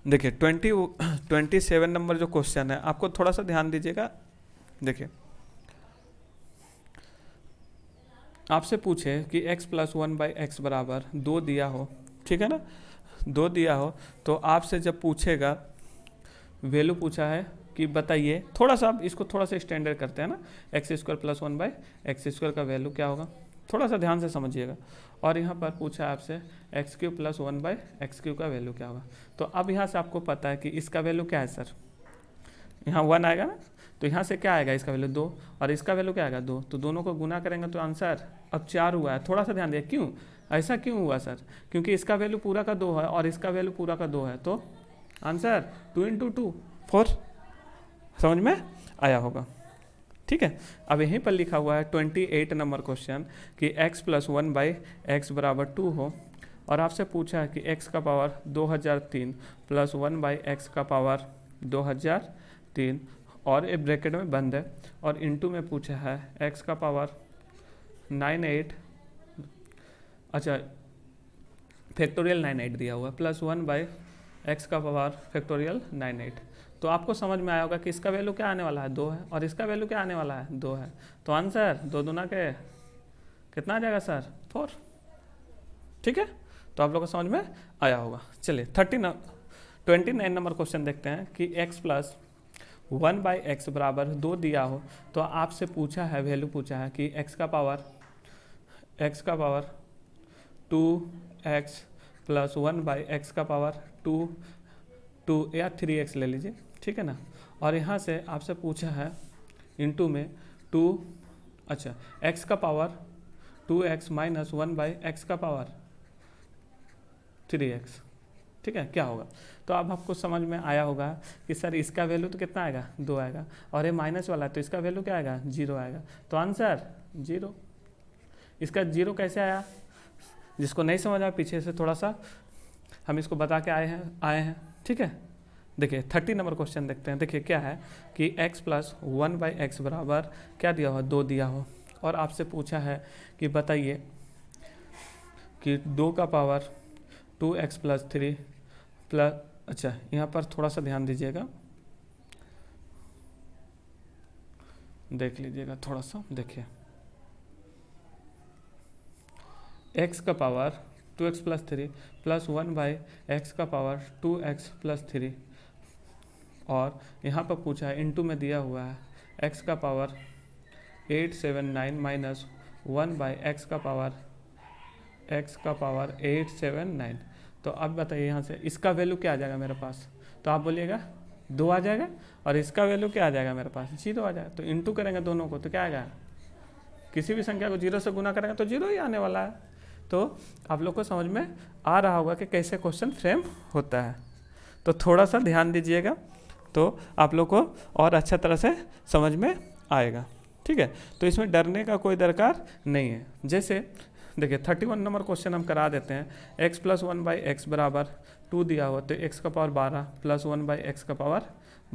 देखिए 27 नंबर जो क्वेश्चन है, आपको थोड़ा सा ध्यान दीजिएगा। देखिए आपसे पूछे कि x + 1/x बराबर 2 दिया हो, ठीक है ना, 2 दिया हो, तो आपसे जब पूछेगा, वैल्यू पूछा है कि बताइए, थोड़ा सा आप इसको थोड़ा सा स्टैंडर्ड करते हैं ना, x² + 1/x² का वैल्यू क्या होगा, थोड़ा सा ध्यान से समझिएगा। और यहाँ पर पूछा है आपसे x³ + 1/x³ का वैल्यू क्या होगा। तो अब यहाँ से आपको पता है कि इसका वैल्यू क्या है सर, यहाँ 1 आएगा ना, तो यहाँ से क्या आएगा, इसका वैल्यू 2 और इसका वैल्यू क्या आएगा 2, तो दोनों को गुना करेंगे तो आंसर अब 4 हुआ है। थोड़ा सा ध्यान दिए, क्यों ऐसा क्यों हुआ सर, क्योंकि इसका वैल्यू पूरा का 2 है और इसका वैल्यू पूरा का 2 है, तो आंसर 2 × 2 4। समझ में आया होगा। ठीक है, अब यहीं पर लिखा हुआ है 28 नंबर क्वेश्चन कि x + 1/x बराबर 2 हो, और आपसे पूछा है कि x का पावर 2003 + 1/x का पावर 2003, और एक ब्रैकेट में बंद है, और इनटू में पूछा है x का पावर 98, अच्छा फैक्टोरियल 98 दिया हुआ + 1/x का पावर फैक्टोरियल 98। तो आपको समझ में आया होगा कि इसका वैल्यू क्या आने वाला है 2 है, और इसका वैल्यू क्या आने वाला है 2 है, तो आंसर 2 दूना के कितना आ जाएगा सर 4। ठीक है, तो आप लोगों को समझ में आया होगा। चलिए 29 नंबर क्वेश्चन देखते हैं कि x + 1/x बराबर 2 दिया हो, तो आपसे पूछा है, वैल्यू पूछा है कि x का पावर 2x + 1/x का पावर 2 या 3x ले लीजिए, ठीक है ना, और यहाँ से आपसे पूछा है इनटू में 2, अच्छा x का पावर 2x - 1/x का पावर 3x, ठीक है, क्या होगा। तो अब आपको समझ में आया होगा कि सर इसका वैल्यू तो कितना आएगा 2 आएगा, और ये माइनस वाला है तो इसका वैल्यू क्या आएगा 0 आएगा, तो आंसर 0। इसका 0 कैसे आया, जिसको नहीं समझ आया पीछे से थोड़ा सा हम इसको बता के आए हैं। ठीक है, देखिए 30 नंबर क्वेश्चन देखते हैं। देखिए क्या है कि x + 1/x बराबर क्या दिया हो 2 दिया हो, और आपसे पूछा है कि बताइए कि 2 का पावर 2x + 3 प्लस, अच्छा यहाँ पर थोड़ा सा ध्यान दीजिएगा, देख लीजिएगा थोड़ा सा। देखिए x का पावर 2x + 3 + 1/x का पावर 2x + 3, और यहाँ पर पूछा है इनटू में दिया हुआ है x का पावर 879 - 1/x का पावर 879। तो अब बताइए यहाँ से इसका वैल्यू क्या आ जाएगा मेरे पास, तो आप बोलिएगा 2 आ जाएगा, और इसका वैल्यू क्या आ जाएगा मेरे पास 0 आ जाएगा। तो इनटू करेंगे दोनों को तो क्या आएगा, किसी भी संख्या को 0 से गुना करेंगे तो 0 ही आने वाला है। तो आप लोग को समझ में आ रहा होगा कि कैसे क्वेश्चन फ्रेम होता है, तो थोड़ा सा ध्यान दीजिएगा तो आप लोग को और अच्छा तरह से समझ में आएगा। ठीक है, तो इसमें डरने का कोई दरकार नहीं है। जैसे देखिए 31 नंबर क्वेश्चन हम करा देते हैं, x + 1/x बराबर 2 दिया हो, तो x का पावर 12 + 1/x का पावर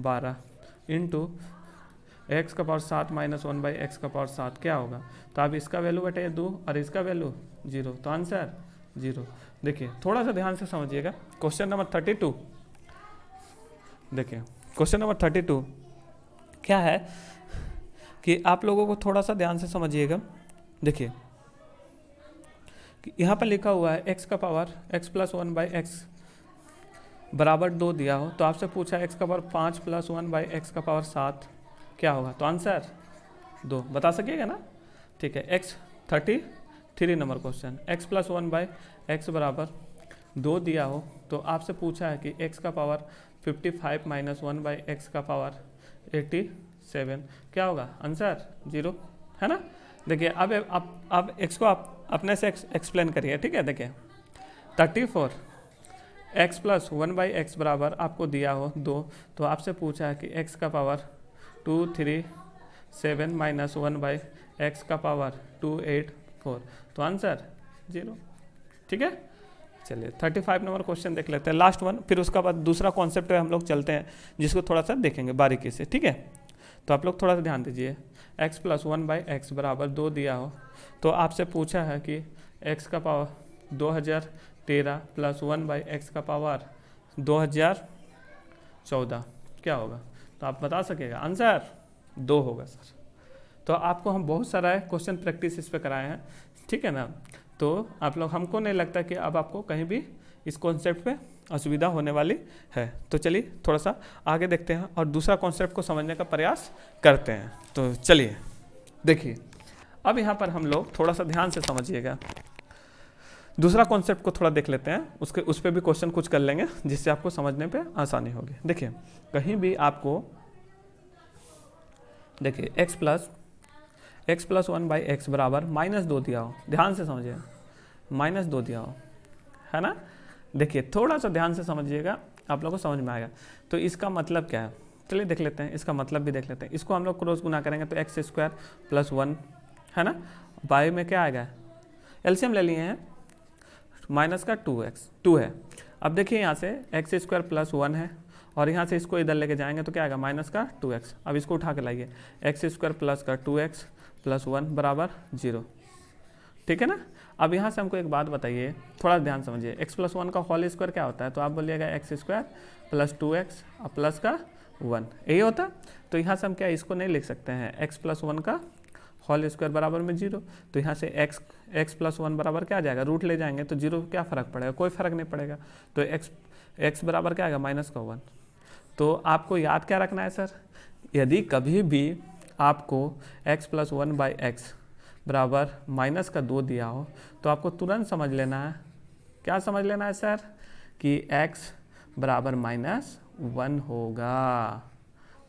12 इंटू x का पावर 7 - 1/x का पावर 7 क्या होगा। तो अब इसका वैल्यू बटे 2 और इसका वैल्यू 0, तो आंसर 0। देखिए थोड़ा सा ध्यान से समझिएगा। क्वेश्चन नंबर 32, देखिए क्वेश्चन नंबर 32 क्या है कि आप लोगों को थोड़ा सा ध्यान से समझिएगा। देखिए यहाँ पर लिखा हुआ है x का पावर x + 1/x बराबर 2 दिया हो, तो आपसे पूछा x का पावर 5 + 1/x का पावर 7 क्या होगा, तो आंसर 2 बता सकिएगा ना। ठीक है, 33 नंबर क्वेश्चन x + 1/x बराबर 2 दिया हो, तो आपसे पूछा है कि x का पावर 55 - 1/x का पावर 87 क्या होगा, आंसर 0 है ना। देखिए अब x को आप अपने से एक्सप्लेन करिए। ठीक है, देखिए 34 x प्लस 1/x बराबर आपको दिया हो 2, तो आपसे पूछा है कि x का पावर 2 3 7 माइनस 1/x का पावर 2 8 4, तो आंसर 0। ठीक है, चलिए 35 नंबर क्वेश्चन देख लेते हैं, लास्ट वन, फिर उसका बाद दूसरा कॉन्सेप्ट पे हम लोग चलते हैं जिसको थोड़ा सा देखेंगे बारीकी से। ठीक है, तो आप लोग थोड़ा सा ध्यान दीजिए। x प्लस 1/x बराबर 2 दिया हो, तो आपसे पूछा है कि x का पावर 2013 प्लस 1/x का पावर 2014 क्या होगा, तो आप बता सकेगा, आंसर 2 होगा सर। तो आपको हम बहुत सारा क्वेश्चन प्रैक्टिस इस पे कराए हैं, ठीक है ना, तो आप लोग, हमको नहीं लगता कि अब आपको कहीं भी इस कॉन्सेप्ट पे असुविधा होने वाली है। तो चलिए थोड़ा सा आगे देखते हैं और दूसरा कॉन्सेप्ट को समझने का प्रयास करते हैं। तो चलिए देखिए, अब यहाँ पर हम लोग थोड़ा सा ध्यान से समझिएगा, दूसरा कॉन्सेप्ट को थोड़ा देख लेते हैं, उस पर भी क्वेश्चन कुछ कर लेंगे जिससे आपको समझने पे आसानी होगी। देखिए कहीं भी आपको, देखिए x प्लस 1/x बराबर -2 दिया हो, ध्यान से समझिए, -2 दिया हो, है ना। देखिए थोड़ा सा ध्यान से समझिएगा, आप लोगों को समझ में आएगा। तो इसका मतलब क्या है, चलिए देख लेते हैं, इसका मतलब भी देख लेते हैं। इसको हम लोग क्रॉस गुना करेंगे तो x² + 1, है ना, बाई में क्या आएगा, एलसीएम ले लिए हैं, माइनस का 2 है। अब देखिए यहाँ से x² + 1 है, और यहाँ से इसको इधर लेके जाएंगे तो क्या आएगा, माइनस का 2x। अब इसको उठा के लाइए, x² प्लस का 2x + 1 बराबर 0, ठीक है ना। अब यहाँ से हमको एक बात बताइए, थोड़ा ध्यान समझिए, x + 1 का होल स्क्वायर क्या होता है, तो आप बोलिएगा x² + 2x प्लस का 1, यही होता। तो यहाँ से हम क्या इसको नहीं लिख सकते हैं, x + 1 का होल स्क्वायर बराबर में 0, तो यहाँ से x + 1 बराबर क्या आ जाएगा, रूट ले जाएंगे तो 0 क्या फ़र्क पड़ेगा, कोई फ़र्क नहीं पड़ेगा। तो x बराबर क्या आएगा, -1। तो आपको याद क्या रखना है सर, यदि कभी भी आपको x + 1/x बराबर -2 दिया हो, तो आपको तुरंत समझ लेना है, क्या समझ लेना है सर, कि x बराबर -1 होगा।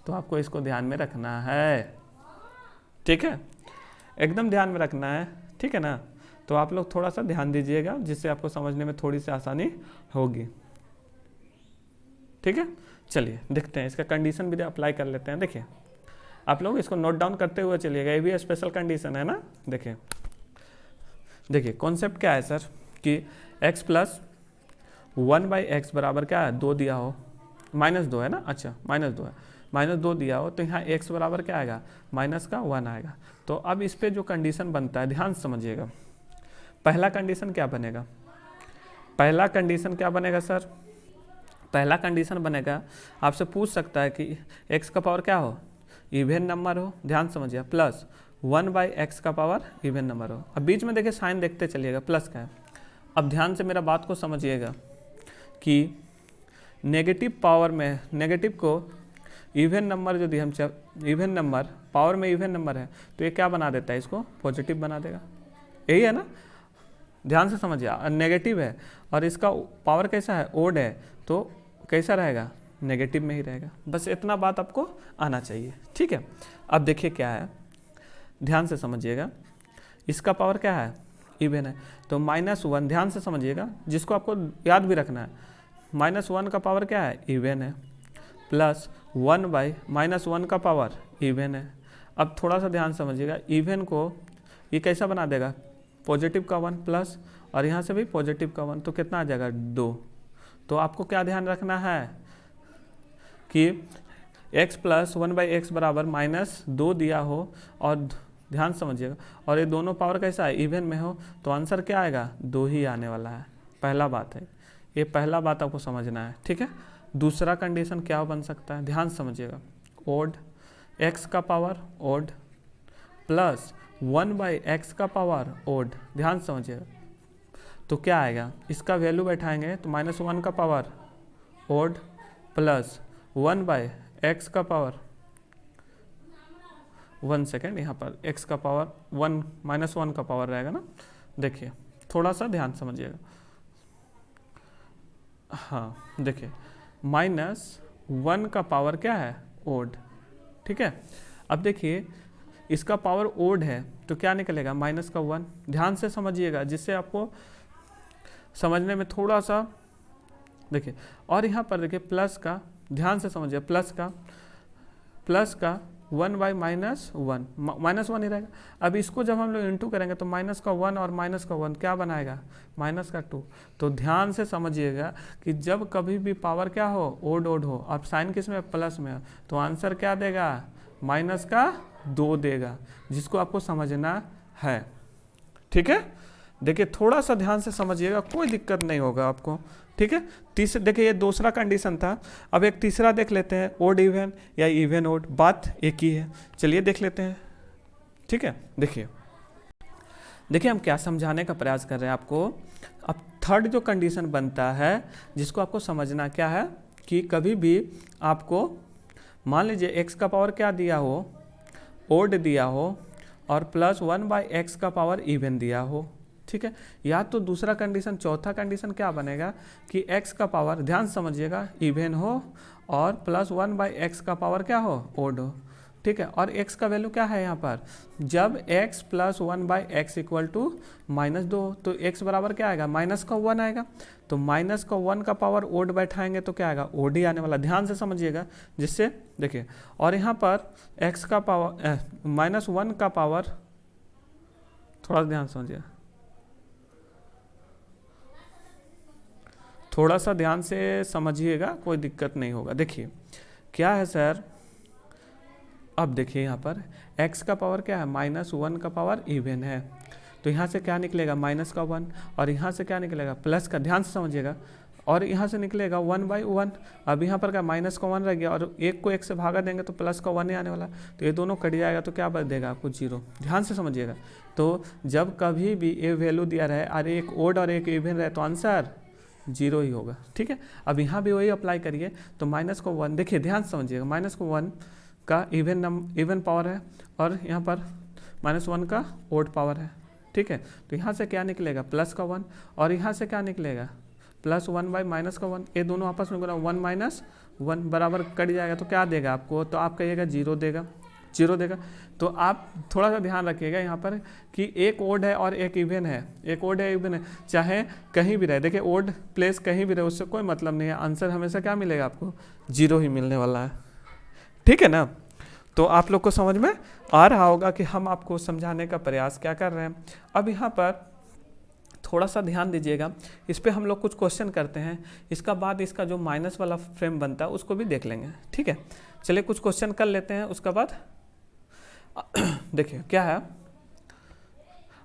तो आपको इसको ध्यान में रखना है, ठीक है, एकदम ध्यान में रखना है, ठीक है ना। तो आप लोग थोड़ा सा ध्यान दीजिएगा, जिससे आपको समझने में थोड़ी सी आसानी होगी, ठीक है। चलिए देखते हैं, इसका कंडीशन भी अप्लाई कर लेते हैं। देखिए आप लोग इसको नोट डाउन करते हुए चलिएगा, ये भी स्पेशल कंडीशन है ना। देखिए कॉन्सेप्ट क्या है सर, कि x + 1/x बराबर क्या है, 2 दिया हो, -2 है ना, अच्छा -2 है, -2 दिया हो, तो यहाँ x बराबर क्या आएगा, -1 आएगा। तो अब इस पर जो कंडीशन बनता है, ध्यान समझिएगा, पहला कंडीशन क्या बनेगा, पहला कंडीशन क्या बनेगा सर, पहला कंडीशन बनेगा, आपसे पूछ सकता है कि x का पावर क्या हो, इवन नंबर हो, ध्यान समझिए, प्लस 1/x का पावर इवन नंबर हो। अब बीच में देखिए साइन देखते चलिएगा, प्लस का है। अब ध्यान से मेरा बात को समझिएगा कि नेगेटिव पावर में, नेगेटिव को इवन नंबर जो दिया, हम इवन नंबर पावर में इवन नंबर है, तो ये क्या बना देता है, इसको पॉजिटिव बना देगा, यही है ना, ध्यान से समझिए। नेगेटिव है और इसका पावर कैसा है, ओड है, तो कैसा रहेगा, नेगेटिव में ही रहेगा। बस इतना बात आपको आना चाहिए, ठीक है। अब देखिए क्या है, ध्यान से समझिएगा, इसका पावर क्या है, इवन है, तो -1, ध्यान से समझिएगा, जिसको आपको याद भी रखना है, -1 का पावर क्या है, इवन है, प्लस 1/-1 का पावर इवन है। अब थोड़ा सा ध्यान समझिएगा, इवन को ये कैसा बना देगा, पॉजिटिव का 1 प्लस, और यहाँ से भी पॉजिटिव का 1, तो कितना आ जाएगा, 2। तो आपको क्या ध्यान रखना है कि x + 1/x बराबर -2 दिया हो, और ध्यान समझिएगा, और ये दोनों पावर कैसा है, इवन में हो, तो आंसर क्या आएगा, 2 ही आने वाला है। पहला बात है, ये पहला बात आपको समझना है, ठीक है। दूसरा कंडीशन क्या बन सकता है, ध्यान समझिएगा, ओड x का पावर ओड प्लस 1/x का पावर ओड, ध्यान समझिएगा, तो क्या आएगा, इसका वैल्यू बैठाएंगे तो -1 का पावर ओड प्लस 1/x का पावर, 1 सेकेंड, यहाँ पर x का पावर 1 -1 का पावर रहेगा ना। देखिए थोड़ा सा ध्यान समझिएगा, हाँ देखिए -1 का पावर क्या है, ओड, ठीक है। अब देखिए इसका पावर ओड है, तो क्या निकलेगा, -1। ध्यान से समझिएगा, जिससे आपको समझने में थोड़ा सा देखिए, और यहाँ पर देखिए प्लस का, ध्यान से समझिए, प्लस का 1/-1 -1 ही रहेगा। अब इसको जब हम लोग इंटू करेंगे तो माइनस का 1 और माइनस का 1 क्या बनाएगा, माइनस का 2। तो ध्यान से समझिएगा कि जब कभी भी पावर क्या हो, ओड हो, अब साइन किस में, प्लस में, तो आंसर क्या देगा, माइनस का 2 देगा, जिसको आपको समझना है। ठीक है, देखिए थोड़ा सा ध्यान से समझिएगा, कोई दिक्कत नहीं होगा आपको। ठीक है, तीसरा देखिए, ये दूसरा कंडीशन था। अब एक तीसरा देख लेते हैं, ओड इवन या इवन ओड, बात एक ही है। चलिए देख लेते हैं। ठीक है, देखिए हम क्या समझाने का प्रयास कर रहे हैं आपको। अब थर्ड जो कंडीशन बनता है, जिसको आपको समझना क्या है कि कभी भी आपको मान लीजिए x का पावर क्या दिया हो, ओड दिया हो, और +1/x का पावर इवन दिया हो। ठीक है, या तो दूसरा कंडीशन, चौथा कंडीशन क्या बनेगा कि x का पावर, ध्यान समझिएगा, इवन हो और +1/x का पावर क्या हो, ओड हो। ठीक है, और x का वैल्यू क्या है यहाँ पर, जब x + 1/x = -2, तो x बराबर क्या आएगा, -1 आएगा। तो -1 का पावर ओड बैठाएंगे तो क्या आएगा, ओड ही आने वाला। ध्यान से समझिएगा, जिससे देखिए, और यहाँ पर x का पावर -1 का पावर, थोड़ा ध्यान समझिएगा, थोड़ा सा ध्यान से समझिएगा, कोई दिक्कत नहीं होगा। देखिए क्या है सर, अब देखिए यहाँ पर x का पावर क्या है, -1 का पावर इवन है, तो यहाँ से क्या निकलेगा, -1, और यहाँ से क्या निकलेगा, प्लस का, ध्यान से समझिएगा, और यहाँ से निकलेगा 1/1। अब यहाँ पर क्या, -1 रह गया, और एक को 1 से भागा देंगे तो +1 ही आने वाला, तो ये दोनों कट जाएगा, तो क्या बच देगा आपको, 0। ध्यान से समझिएगा, तो जब कभी भी ये वैल्यू दिया रहे, अरे एक ओड और एक इवन रहे, तो आंसर 0 ही होगा। ठीक है, अब यहाँ भी वही अप्लाई करिए, तो -1, देखिए ध्यान से समझिएगा, -1 का इवन पावर है, और यहाँ पर -1 का ओड पावर है। ठीक है, तो यहाँ से क्या निकलेगा, +1, और यहाँ से क्या निकलेगा, +1/-1, ये दोनों आपस में गुना 1 - 1 बराबर कट जाएगा, तो क्या देगा आपको, तो आप कहिएगा 0 देगा। तो आप थोड़ा सा ध्यान रखिएगा यहाँ पर कि एक ओड है और एक इवन है, चाहे कहीं भी रहे, देखिए ओड प्लेस कहीं भी रहे, उससे कोई मतलब नहीं है, आंसर हमेशा क्या मिलेगा आपको, 0 ही मिलने वाला है। ठीक है ना, तो आप लोग को समझ में आ रहा होगा कि हम आपको समझाने का प्रयास क्या कर रहे हैं। अब यहाँ पर थोड़ा सा ध्यान दीजिएगा, इस पर हम लोग कुछ क्वेश्चन करते हैं, इसका बाद इसका जो माइनस वाला फ्रेम बनता है उसको भी देख लेंगे। ठीक है, चलिए कुछ क्वेश्चन कर लेते हैं, उसका बाद देखिए क्या है,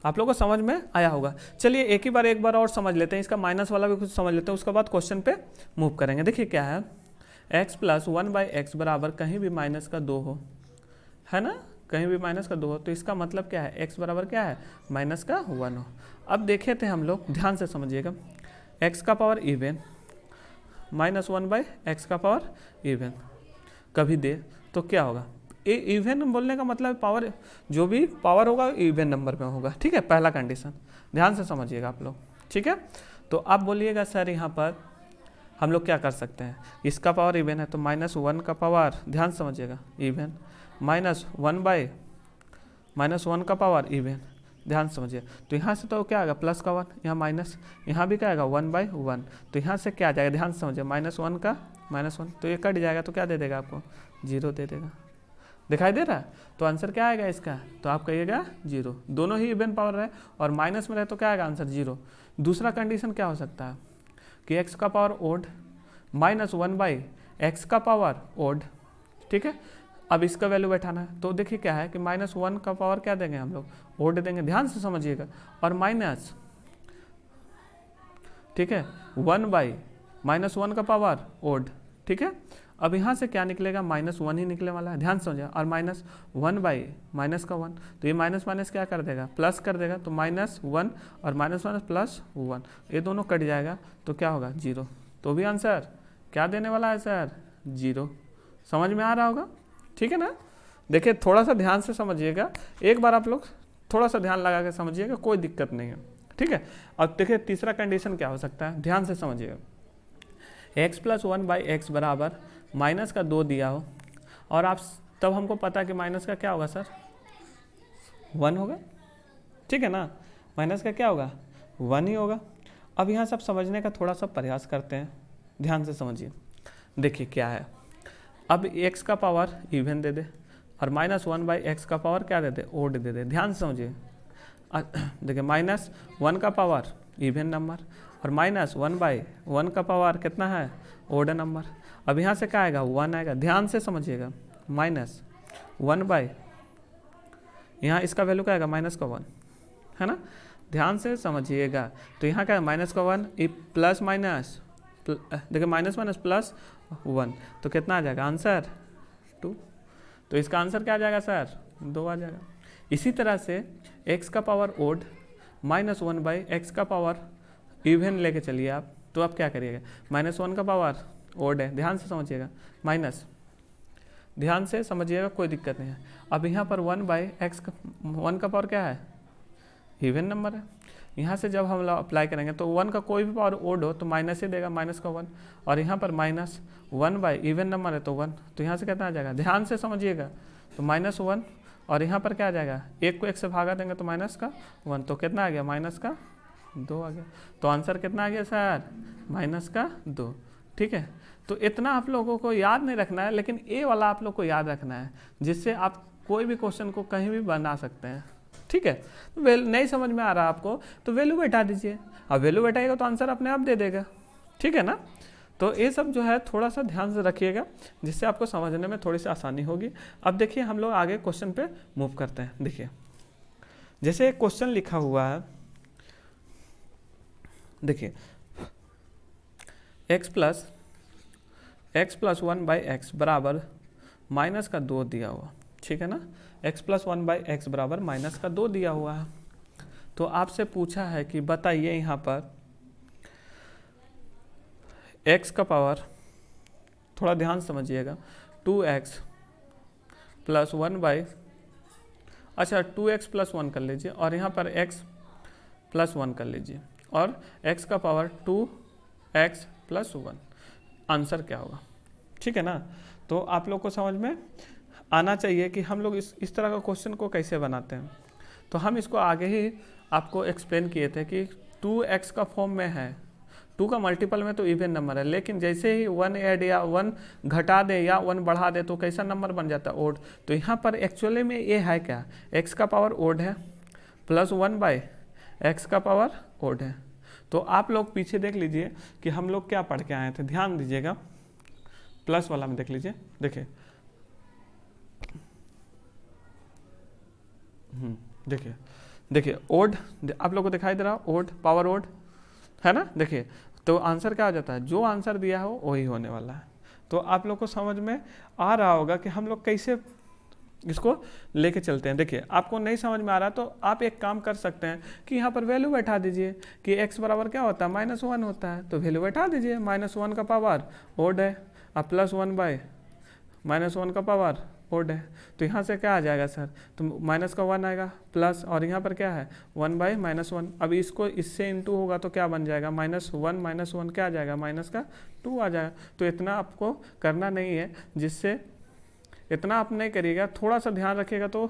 आप लोगों को समझ में आया होगा। चलिए एक बार और समझ लेते हैं, इसका माइनस वाला भी कुछ समझ लेते हैं, उसके बाद क्वेश्चन पे मूव करेंगे। देखिए क्या है, x + 1/x बराबर कहीं भी -2 हो, है ना, कहीं भी -2 हो, तो इसका मतलब क्या है, x बराबर क्या है, -1 हो। अब देखे थे हम लोग, ध्यान से समझिएगा, x का पावर इवन -1/x का पावर इवन कभी दे तो क्या होगा, ये इवन बोलने का मतलब पावर, जो भी पावर होगा इवन नंबर में होगा। ठीक है, पहला कंडीशन ध्यान से समझिएगा आप लोग। ठीक है, तो आप बोलिएगा सर यहाँ पर हम लोग क्या कर सकते हैं, इसका पावर इवन है तो -1 का पावर, ध्यान समझिएगा, इवन -1 का पावर इवन, ध्यान समझिए, तो यहाँ से तो क्या आएगा, प्लस का 1, यहाँ माइनस, यहाँ भी क्या आएगा 1/1, तो यहाँ से क्या आ जाएगा, ध्यान समझिए, -1 का -1, तो ये कट जाएगा, तो क्या दे देगा आपको, 0 दे देगा। दिखाई दे रहा है, तो आंसर क्या आएगा इसका, तो आप कहिएगा 0, दोनों ही इवन पावर है और माइनस में रहे तो क्या आएगा आंसर 0। दूसरा कंडीशन क्या हो सकता है कि x का पावर ओड -1/x का पावर ओड। ठीक है, अब इसका वैल्यू बैठाना है, तो देखिए क्या है कि -1 का पावर क्या देंगे हम लोग, ओड देंगे, ध्यान से समझिएगा, और माइनस, ठीक है, 1/-1 का पावर ओड। ठीक है, अब यहाँ से क्या निकलेगा, -1 ही निकलने वाला है, ध्यान समझिए, और -1/-1 का 1, तो ये माइनस क्या कर देगा, प्लस कर देगा, तो -1 और -1 +1, ये दोनों कट जाएगा, तो क्या होगा 0, तो भी आंसर क्या देने वाला है सर, 0। समझ में आ रहा होगा, ठीक है ना। देखिए थोड़ा सा ध्यान से समझिएगा, एक बार आप लोग थोड़ा सा ध्यान लगा के समझिएगा, कोई दिक्कत नहीं है। ठीक है, अब देखिए तीसरा कंडीशन क्या हो सकता है, ध्यान से समझिएगा, x + 1/x बराबर -2 दिया हो, और आप तब हमको पता है कि माइनस का क्या होगा सर, 1 होगा। ठीक है ना, माइनस का क्या होगा, 1 ही होगा। अब यहाँ सब समझने का थोड़ा सा प्रयास करते हैं। ध्यान से समझिए। देखिए क्या है, अब x का पावर इवन दे दे और -1/x का पावर क्या दे दे, ओड दे दे। ध्यान से समझिए, देखिए -1 का पावर इवन नंबर और -1/1 का पावर कितना है, ओड नंबर। अब यहाँ से क्या आएगा, 1 आएगा। ध्यान से समझिएगा, -1/, यहाँ इसका वैल्यू क्या आएगा, -1 है ना। ध्यान से समझिएगा, तो यहाँ क्या है, -1 प्लस माइनस, देखिए माइनस माइनस प्लस 1, तो कितना आ जाएगा आंसर 2। तो इसका आंसर क्या आ जाएगा सर, 2 आ जाएगा। इसी तरह से x का पावर ओड -1/x का पावर इवन लेके चलिए आप, तो आप क्या करिएगा, -1 का पावर ओड है, ध्यान से समझिएगा, माइनस, ध्यान से समझिएगा, कोई दिक्कत नहीं है। अब यहाँ पर 1/x का 1 का पावर क्या है, इवन नंबर है। यहाँ से जब हम लोग अप्लाई करेंगे तो 1 का कोई भी पावर ओड हो तो माइनस ही देगा, माइनस का 1, और यहाँ पर -1/, इवन नंबर है तो 1, तो यहाँ से कितना आ जाएगा, ध्यान से समझिएगा, तो -1, और यहाँ पर क्या आ जाएगा, 1 को 1 से भागा देंगे तो -1, तो कितना आ गया, -2 आ गया। तो आंसर कितना आ गया सर, -2। ठीक है, तो इतना आप लोगों को याद नहीं रखना है, लेकिन ए वाला आप लोग को याद रखना है, जिससे आप कोई भी क्वेश्चन को कहीं भी बना सकते हैं। ठीक है, नहीं समझ में आ रहा आपको तो वैल्यू बैठा दीजिए, अब वैल्यू बैठाएगा तो आंसर अपने आप दे देगा। ठीक है ना, तो ये सब जो है थोड़ा सा ध्यान से रखिएगा, जिससे आपको समझने में थोड़ी सी आसानी होगी। अब देखिए हम लोग आगे क्वेश्चन पे मूव करते हैं। देखिए जैसे एक क्वेश्चन लिखा हुआ है, देखिए x प्लस 1/x बराबर -2 दिया हुआ, ठीक है ना, x प्लस 1/x बराबर -2 दिया हुआ है। तो आपसे पूछा है कि बताइए यहाँ पर x का पावर, थोड़ा ध्यान समझिएगा, 2x प्लस 1/, अच्छा 2x प्लस 1 कर लीजिए, और यहाँ पर x प्लस 1 कर लीजिए, और x का पावर 2x प्लस 1, आंसर क्या होगा। ठीक है ना, तो आप लोग को समझ में आना चाहिए कि हम लोग इस तरह का क्वेश्चन को कैसे बनाते हैं। तो हम इसको आगे ही आपको एक्सप्लेन किए थे कि 2x का फॉर्म में है, 2 का मल्टीपल में तो इवन नंबर है, लेकिन जैसे ही 1 ऐड या 1 घटा दे या 1 बढ़ा दे तो कैसा नंबर बन जाता है, ओड। तो यहाँ पर एक्चुअली में ये है क्या, x का पावर ओड है प्लस 1/x का पावर ओड है। तो आप लोग पीछे देख लीजिए कि हम लोग क्या पढ़ के आए थे, ध्यान दीजिएगा, प्लस वाला में देख लीजिए। देखिए देखिए ओड आप लोग को दिखाई दे रहा, ओड पावर ओड है ना। देखिए तो आंसर क्या आ जाता है, जो आंसर दिया हो वही होने वाला है। तो आप लोग को समझ में आ रहा होगा कि हम लोग कैसे इसको लेके चलते हैं। देखिए आपको नहीं समझ में आ रहा तो आप एक काम कर सकते हैं कि यहाँ पर वैल्यू बैठा दीजिए कि x बराबर क्या होता है, -1 होता है, तो वैल्यू बैठा दीजिए, -1 का पावर ओड है, अब प्लस 1/-1 का पावर ओड है, तो यहाँ से क्या आ जाएगा सर, तो माइनस का 1 आएगा प्लस, और यहाँ पर क्या है 1/-1। अब इसको इससे इंटू होगा तो क्या बन जाएगा, -1 क्या आ जाएगा, -2 आ जाएगा। तो इतना आपको करना नहीं है, जिससे इतना आप नहीं करिएगा, थोड़ा सा ध्यान रखिएगा तो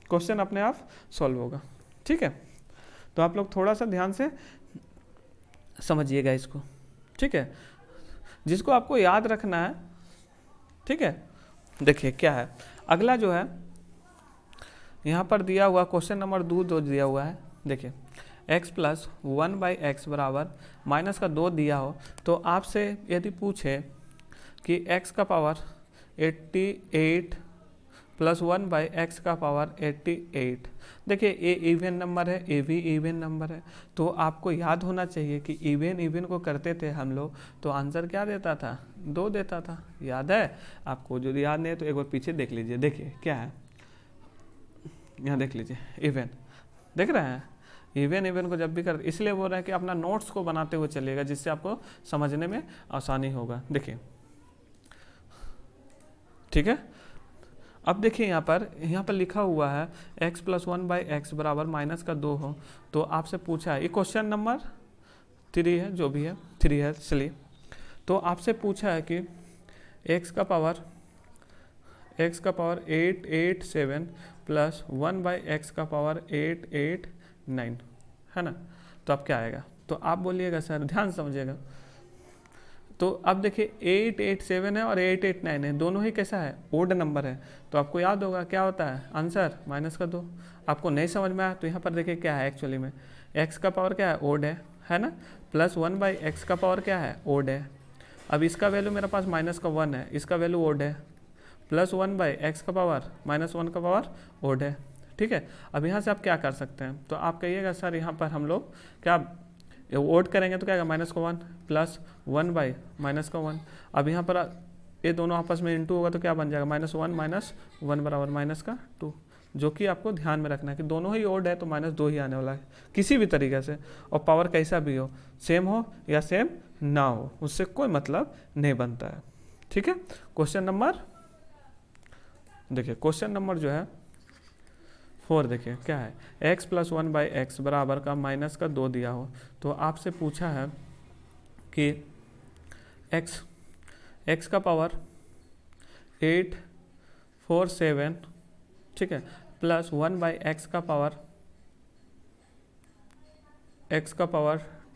क्वेश्चन अपने आप सॉल्व होगा। ठीक है, तो आप लोग थोड़ा सा ध्यान से समझिएगा इसको। ठीक है, जिसको आपको याद रखना है। ठीक है, देखिए क्या है अगला जो है यहाँ पर दिया हुआ क्वेश्चन नंबर 2 जो दिया हुआ है। देखिए x प्लस 1/x बराबर -2 दिया हो, तो आपसे यदि पूछे कि x का पावर 88 प्लस 1/x का पावर 88, देखिए ए इवन नंबर है, ए भी इवन नंबर है, तो आपको याद होना चाहिए कि इवन को करते थे हम लोग तो आंसर क्या देता था, 2 देता था। याद है आपको, जो याद नहीं है तो एक बार पीछे देख लीजिए। देखिए क्या है, यहाँ देख लीजिए, इवन देख रहे हैं, इवन को जब भी कर, इसलिए बोल रहे हैं कि अपना नोट्स को बनाते हुए चलिएगा, जिससे आपको समझने में आसानी होगा। देखिए ठीक है, अब देखिए यहाँ पर लिखा हुआ है x प्लस 1/x बराबर -2 हो, तो आपसे पूछा है, ये क्वेश्चन नंबर 3 है, जो भी है 3 है चलिए, तो आपसे पूछा है कि x का पावर 887 प्लस 1/x का पावर 889 है ना। तो अब क्या आएगा, तो आप बोलिएगा सर, ध्यान समझिएगा, तो अब देखिए 887 है और 889 है, दोनों ही कैसा है, ओड नंबर है। तो आपको याद होगा क्या होता है आंसर -2। आपको नहीं समझ में आया तो यहाँ पर देखिए क्या है एक्चुअली में, x का पावर क्या है, ओड है ना, +1/x का पावर क्या है, ओड है। अब इसका वैल्यू मेरे पास -1 है, इसका वैल्यू ओड है, +1/x का पावर -1 का पावर ओड है। ठीक है, अब यहाँ से आप क्या कर सकते हैं, तो आप कहिएगा सर यहाँ पर हम लोग क्या ओड करेंगे तो क्या आएगा, -1 +1/-1। अब यहाँ पर ये दोनों आपस में इंटू होगा तो क्या बन जाएगा, -1 -1 बराबर -2, जो कि आपको ध्यान में रखना है कि दोनों ही ओड है तो -2 ही आने वाला है किसी भी तरीके से, और पावर कैसा भी हो, सेम हो या सेम ना हो, उससे कोई मतलब नहीं बनता है। ठीक है, क्वेश्चन नंबर देखिए, क्वेश्चन नंबर जो है 4 देखिए क्या है, x + 1/x बराबर का -2 दिया हो, तो आपसे पूछा है कि x का पावर 847, ठीक है, प्लस 1/x का पावर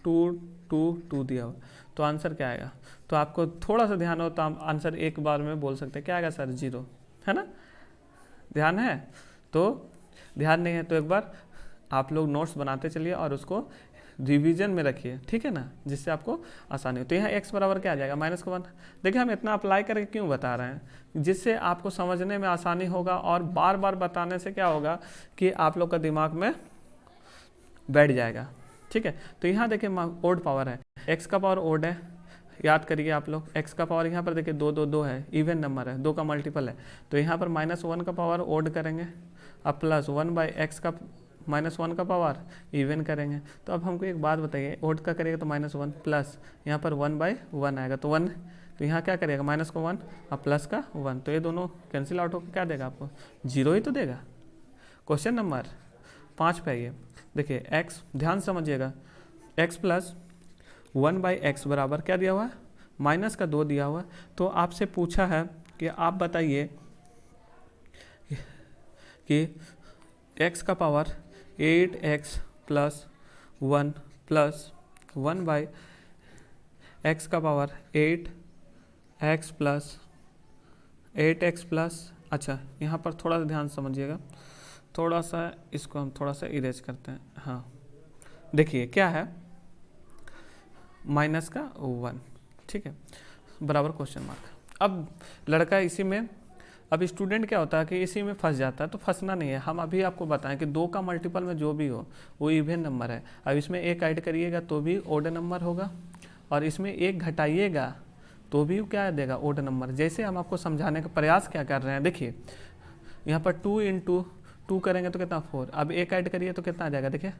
222 दिया हो, तो आंसर क्या आएगा। तो आपको थोड़ा सा ध्यान हो तो हम आंसर एक बार में बोल सकते हैं, क्या आएगा सर, 0, है ना। ध्यान है, तो ध्यान नहीं है तो एक बार आप लोग नोट्स बनाते चलिए और उसको रिवीजन में रखिए, ठीक है ना, जिससे आपको आसानी हो। तो यहाँ x बराबर क्या आ जाएगा, -1। देखिए हम इतना अप्लाई करके क्यों बता रहे हैं, जिससे आपको समझने में आसानी होगा, और बार बार बताने से क्या होगा कि आप लोग का दिमाग में बैठ जाएगा। ठीक है, तो यहाँ देखिए ओड पावर है, x का पावर ओड है, याद करिए आप लोग, x का पावर यहाँ पर देखिए 2 2 2 है, इवन नंबर है, 2 का मल्टीपल है, तो यहाँ पर -1 का पावर ओड करेंगे, अब +1/x का -1 का पावर इवन करेंगे। तो अब हमको एक बात बताइए, ओड का करिएगा तो -1 प्लस यहाँ पर 1/1 आएगा, तो 1, तो यहाँ क्या करिएगा, -1 और प्लस का 1, तो ये दोनों कैंसिल आउट होकर क्या देगा आपको, 0 ही तो देगा। क्वेश्चन नंबर 5 पे आइए, देखिए x, ध्यान समझिएगा, x + 1/x बराबर क्या दिया हुआ है, -2 दिया हुआ है। तो आपसे पूछा है कि आप बताइए कि x का पावर 8x + 1 + 1/x का पावर 8x + अच्छा यहाँ पर थोड़ा सा ध्यान समझिएगा, थोड़ा सा इसको हम थोड़ा सा इरेज करते हैं। हाँ देखिए क्या है, -1, ठीक है, बराबर क्वेश्चन मार्क। अब लड़का इसी में, अब स्टूडेंट क्या होता है कि इसी में फंस जाता है, तो फंसना नहीं है। हम अभी आपको बताएं कि 2 का मल्टीपल में जो भी हो वो इवन नंबर है। अब इसमें 1 ऐड करिएगा तो भी ओड नंबर होगा, और इसमें 1 घटाइएगा तो भी क्या देगा, ओड नंबर। जैसे हम आपको समझाने का प्रयास क्या कर रहे हैं, देखिए यहाँ पर 2 × 2 करेंगे तो कितना 4, अब 1 ऐड करिए तो कितना आ जाएगा, देखिए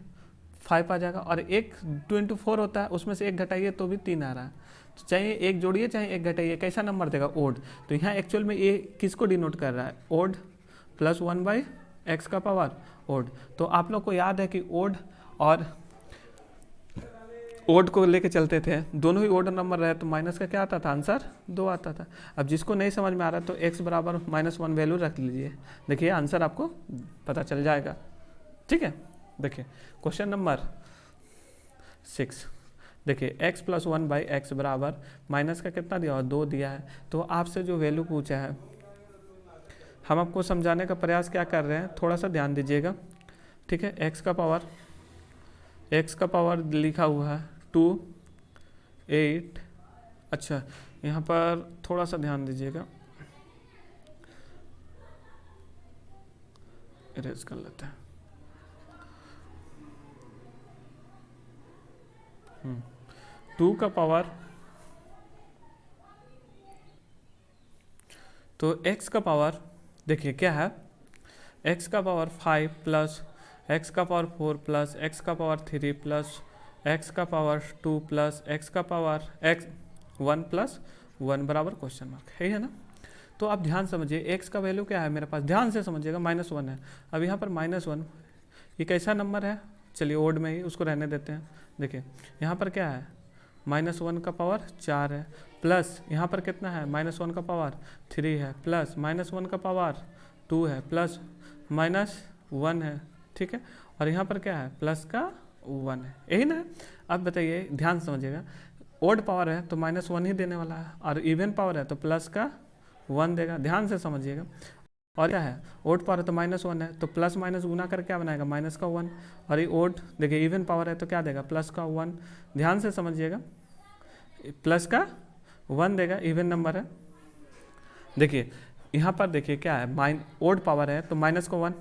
5 आ जाएगा, और 1 2 × 4 होता है, उसमें से 1 घटाइए तो भी 3 आ रहा है। तो चाहे 1 जोड़िए चाहे 1 घटाइए, कैसा नंबर देगा, ओड। तो यहाँ एक्चुअल में ये किसको डिनोट कर रहा है, ओड, +1/x का पावर ओड। तो आप लोग को याद है कि ओड और ओड को लेके चलते थे, दोनों ही ओड नंबर रहे तो माइनस का क्या आता था, आंसर 2 आता था। अब जिसको नहीं समझ में आ रहा है तो x बराबर -1 वैल्यू रख लीजिए, देखिए आंसर आपको पता चल जाएगा। ठीक है, देखिए क्वेश्चन नंबर 6, देखिए x + 1/x बराबर माइनस का कितना दिया, 2 दिया है। तो आपसे जो वैल्यू पूछा है, हम आपको समझाने का प्रयास क्या कर रहे हैं, थोड़ा सा ध्यान दीजिएगा। ठीक है, x का पावर लिखा हुआ है 2 8, अच्छा यहाँ पर थोड़ा सा ध्यान दीजिएगा, इरेज कर लेते हैं। 2 का पावर, तो x का पावर देखिए क्या है, x का पावर 5 प्लस x का पावर 4 प्लस x का पावर 3 प्लस x का पावर 2 प्लस x का पावर x 1 + 1 बराबर क्वेश्चन मार्क है ना। तो आप ध्यान समझिए, x का वैल्यू क्या है मेरे पास, ध्यान से समझिएगा, -1 है। अब यहाँ पर -1 ये कैसा नंबर है, चलिए ओड में ही उसको रहने देते हैं। देखिए यहाँ पर क्या है, -1 का पावर 4 है, प्लस यहाँ पर कितना है, -1 का पावर 3 है, प्लस -1 का पावर 2 है, प्लस -1 है, ठीक है, और यहाँ पर क्या है, प्लस का 1 है, यही ना। अब बताइए ध्यान समझिएगा, ओड पावर है तो -1 ही देने वाला है, और इवन पावर है तो प्लस का 1 देगा, ध्यान से समझिएगा। और क्या है, ओड पावर है तो -1 है, तो प्लस माइनस गुना कर क्या बनाएगा, माइनस का 1। और ये ओड देखिए इवन पावर है तो क्या देगा, प्लस का 1। ध्यान से समझिएगा, प्लस का 1 देगा, इवन नंबर है। देखिए यहाँ पर देखिए क्या है, ओड पावर है तो माइनस का 1,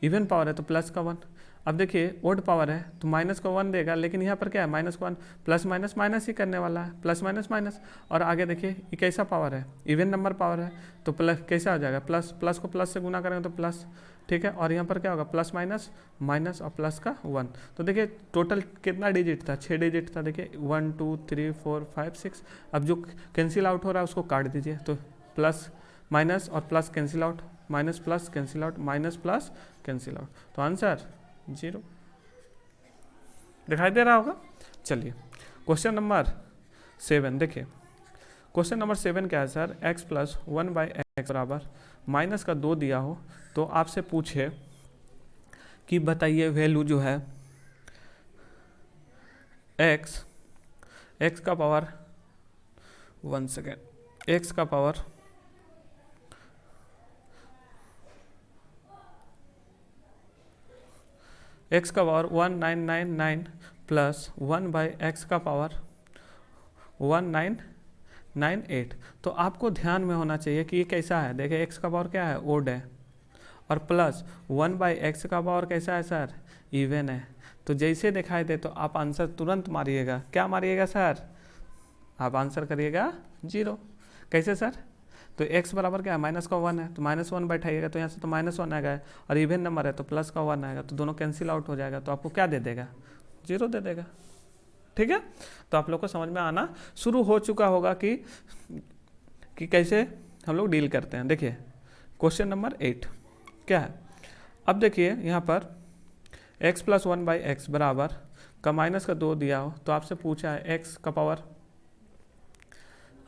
इवन पावर है तो प्लस का 1। अब देखिए ओड पावर है तो माइनस का 1 देगा, लेकिन यहाँ पर क्या है, माइनस का 1, प्लस माइनस माइनस ही करने वाला है, प्लस माइनस माइनस। और आगे देखिए ये कैसा पावर है, इवन नंबर पावर है, तो प्लस कैसा हो जाएगा, प्लस, प्लस को प्लस से गुना करेंगे तो प्लस, ठीक है। और यहाँ पर क्या होगा, प्लस माइनस माइनस और प्लस का 1। तो देखिए टोटल कितना डिजिट था, 6 डिजिट था। देखिए 1 2 3 4 5 6। अब जो कैंसिल आउट हो रहा है उसको काट दीजिए, तो प्लस माइनस और plus cancel out, minus plus cancel out, minus plus cancel out, तो आंसर 0 दिखाई दे रहा होगा। चलिए क्वेश्चन नंबर 7 देखिए, क्वेश्चन नंबर 7 क्या है सर, x प्लस 1/x बराबर माइनस का 2 दिया हो, तो आपसे पूछे कि बताइए वैल्यू जो है x का पावर 1 सेकेंड, x का पावर 1999 प्लस 1/x का पावर 1998। तो आपको ध्यान में होना चाहिए कि ये कैसा है, देखिए x का पावर क्या है, ओड है, और प्लस 1/x का पावर कैसा है सर, इवन है। तो जैसे दिखाई दे तो आप आंसर तुरंत मारिएगा, क्या मारिएगा सर, आप आंसर करिएगा 0। कैसे सर, तो x बराबर क्या है, माइनस का 1 है, तो -1 बैठाइएगा, तो यहाँ से तो -1 आएगा, और इवन नंबर है तो प्लस का 1 आएगा, तो दोनों कैंसिल आउट हो जाएगा, तो आपको क्या दे देगा, 0 दे देगा। ठीक है, तो आप लोग को समझ में आना शुरू हो चुका होगा कि कैसे हम लोग डील करते हैं। देखिए क्वेश्चन नंबर 8 क्या है, अब देखिए यहाँ पर x प्लस 1/x बराबर का माइनस का 2 दिया हो, तो आपसे पूछा है x का पावर,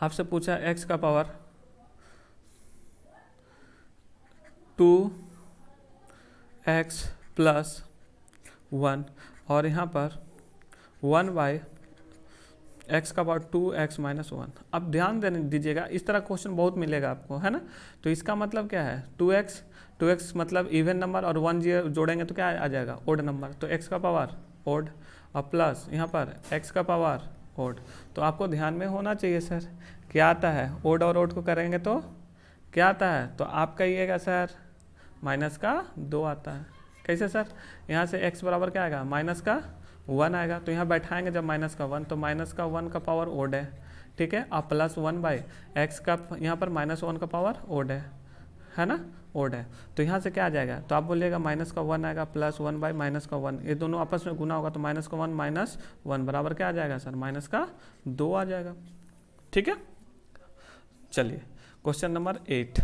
आपसे पूछा है x का पावर 2x प्लस 1, और यहाँ पर 1/x का पावर 2x माइनस 1। अब ध्यान देने दीजिएगा, इस तरह क्वेश्चन बहुत मिलेगा आपको, है ना। तो इसका मतलब क्या है, 2x मतलब इवन नंबर, और 1 जोड़ेंगे तो क्या आ जाएगा, ओड नंबर, तो x का पावर ओड, और प्लस यहाँ पर x का पावर ओड। तो आपको ध्यान में होना चाहिए सर, क्या आता है, ओड और ओड को करेंगे तो क्या आता है, तो आप कहिएगा सर माइनस का 2 आता है। कैसे सर, यहाँ से x बराबर क्या आएगा, माइनस का 1 आएगा, तो यहाँ बैठाएंगे जब माइनस का 1, तो माइनस का 1 का पावर ओड है, ठीक है, और प्लस 1/x का यहाँ पर -1 का पावर ओड है ना, ओड है। तो यहाँ से क्या आ जाएगा, तो आप बोलिएगा माइनस का 1 आएगा, प्लस 1/-1, ये दोनों आपस में गुना होगा, तो माइनस का 1 -1 बराबर क्या आ जाएगा सर, माइनस का 2 आ जाएगा। ठीक है, चलिए क्वेश्चन नंबर 8,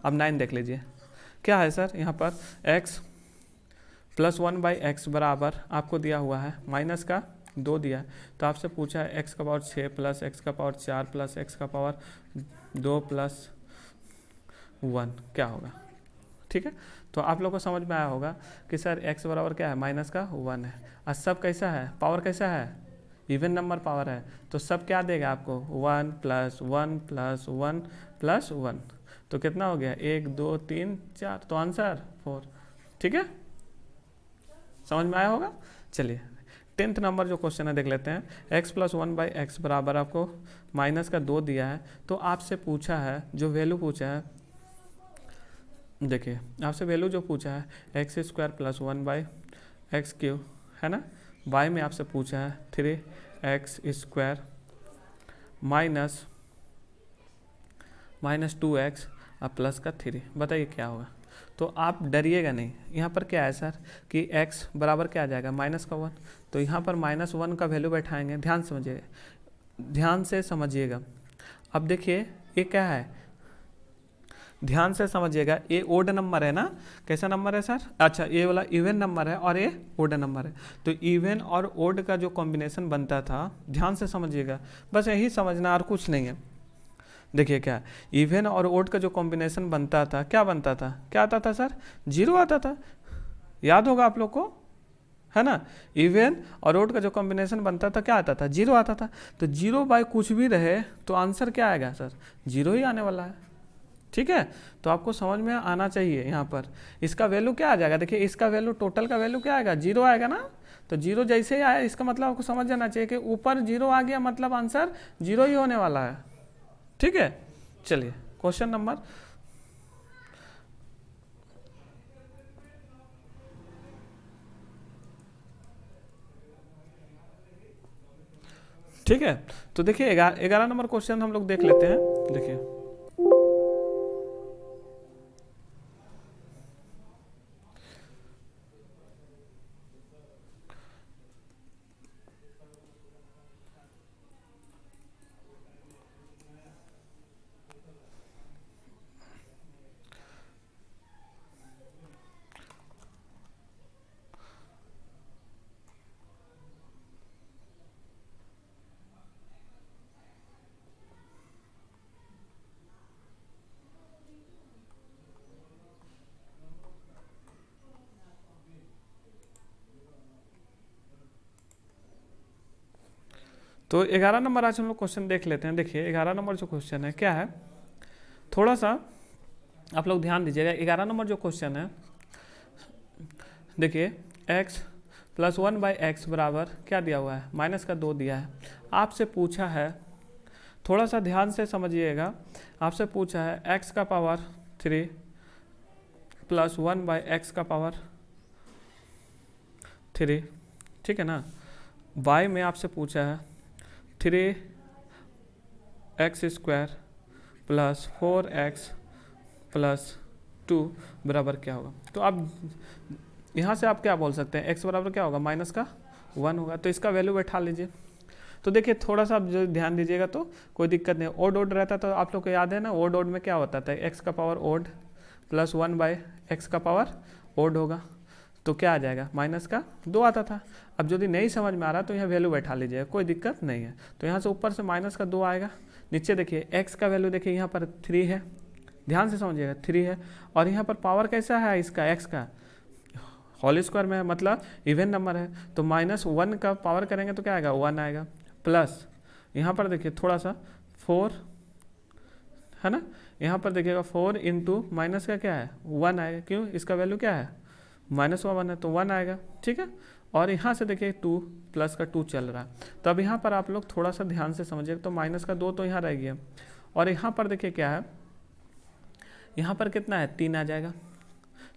अब 9 देख लीजिए, क्या है सर, यहाँ पर x प्लस 1/x बराबर आपको दिया हुआ है माइनस का 2 दिया है, तो आपसे पूछा है x का पावर 6 प्लस x का पावर 4 प्लस x का पावर 2 प्लस 1 क्या होगा। ठीक है, तो आप लोग को समझ में आया होगा कि सर x बराबर क्या है, माइनस का 1 है, और सब कैसा है, पावर कैसा है, इवन नंबर पावर है, तो सब क्या देगा आपको, 1 + 1 + 1 + 1, तो कितना हो गया, 1 2 3 4, तो आंसर 4। ठीक है, समझ में आया होगा। चलिए 10th नंबर जो क्वेश्चन है देख लेते हैं, x प्लस 1/x बराबर आपको माइनस का 2 दिया है, तो आपसे पूछा है, जो वैल्यू पूछा है, देखिए आपसे वैल्यू जो पूछा है x² + 1/x³ है ना, y में आपसे पूछा है 3x² माइनस 2x और प्लस का 3, बताइए क्या होगा। तो आप डरिएगा नहीं, यहाँ पर क्या है सर कि x बराबर क्या आ जाएगा, माइनस का 1, तो यहाँ पर -1 का वैल्यू बैठाएंगे, ध्यान समझिएगा, ध्यान से समझिएगा। अब देखिए ये क्या है, ध्यान से समझिएगा, ये ओड नंबर है ना, कैसा नंबर है सर, अच्छा ये वाला इवन नंबर है और ये ओड नंबर है, तो इवन और ओड का जो कॉम्बिनेशन बनता था, ध्यान से समझिएगा, बस यही समझना और कुछ नहीं है। देखिए क्या, इवन और ओड का जो कॉम्बिनेशन बनता था, क्या बनता था, क्या आता था सर, 0 आता था, याद होगा आप लोग को, है ना। इवन और ओड का जो कॉम्बिनेशन बनता था क्या आता था, 0 आता था। तो 0 बाय कुछ भी रहे तो आंसर क्या आएगा सर, 0 ही आने वाला है। ठीक है, तो आपको समझ में आना चाहिए। यहाँ पर इसका वैल्यू क्या आ जाएगा, देखिए इसका वैल्यू, टोटल का वैल्यू क्या आएगा, 0 आएगा ना। तो 0 जैसे ही आया, इसका मतलब आपको समझ जाना चाहिए कि ऊपर 0 आ गया मतलब आंसर 0 ही होने वाला है। ठीक है, चलिए क्वेश्चन नंबर, ठीक है। तो देखिए 11 नंबर क्वेश्चन हम लोग देख लेते हैं। देखिए तो 11 नंबर आज हम लोग क्वेश्चन देख लेते हैं। देखिए 11 नंबर जो क्वेश्चन है क्या है, थोड़ा सा आप लोग ध्यान दीजिएगा। 11 नंबर जो क्वेश्चन है, देखिए x प्लस 1/x बराबर क्या दिया हुआ है, -2 दिया है। आपसे पूछा है, थोड़ा सा ध्यान से समझिएगा, आपसे पूछा है x का पावर 3 प्लस 1/x का पावर 3, ठीक है ना। y में आपसे पूछा है 3x² प्लस 4x प्लस 2 बराबर क्या होगा। तो आप यहाँ से आप क्या बोल सकते हैं, x बराबर क्या होगा, -1 होगा। तो इसका वैल्यू बैठा लीजिए। तो देखिए थोड़ा सा आप जो ध्यान दीजिएगा तो कोई दिक्कत नहीं। ओड रहता तो आप लोग को याद है ना, ओड में क्या होता था, x का पावर ओड प्लस 1/x का पावर ओड होगा। तो क्या आ जाएगा, -2 आता था। अब यदि नहीं समझ में आ रहा तो यहाँ वैल्यू बैठा लीजिएगा, कोई दिक्कत नहीं है। तो यहाँ से ऊपर से -2 आएगा, नीचे देखिए x का वैल्यू देखिए यहाँ पर 3 है, ध्यान से समझिएगा 3 है। और यहाँ पर पावर कैसा है इसका, x का होल स्क्वायर में है, मतलब इवन नंबर है। तो -1 का पावर करेंगे तो क्या आएगा, 1 आएगा। प्लस यहाँ पर देखिए थोड़ा सा 4 है ना, यहाँ पर देखिएगा 4 इंटू माइनस का क्या है 1 आएगा। क्यों, इसका वैल्यू क्या है -1 है तो 1 आएगा। ठीक है, और यहाँ से देखिए 2 प्लस का 2 चल रहा है। तो अब यहाँ पर आप लोग थोड़ा सा ध्यान से समझिए। तो -2 तो यहाँ रह गया, और यहाँ पर देखिए क्या है, यहाँ पर कितना है 3 आ जाएगा।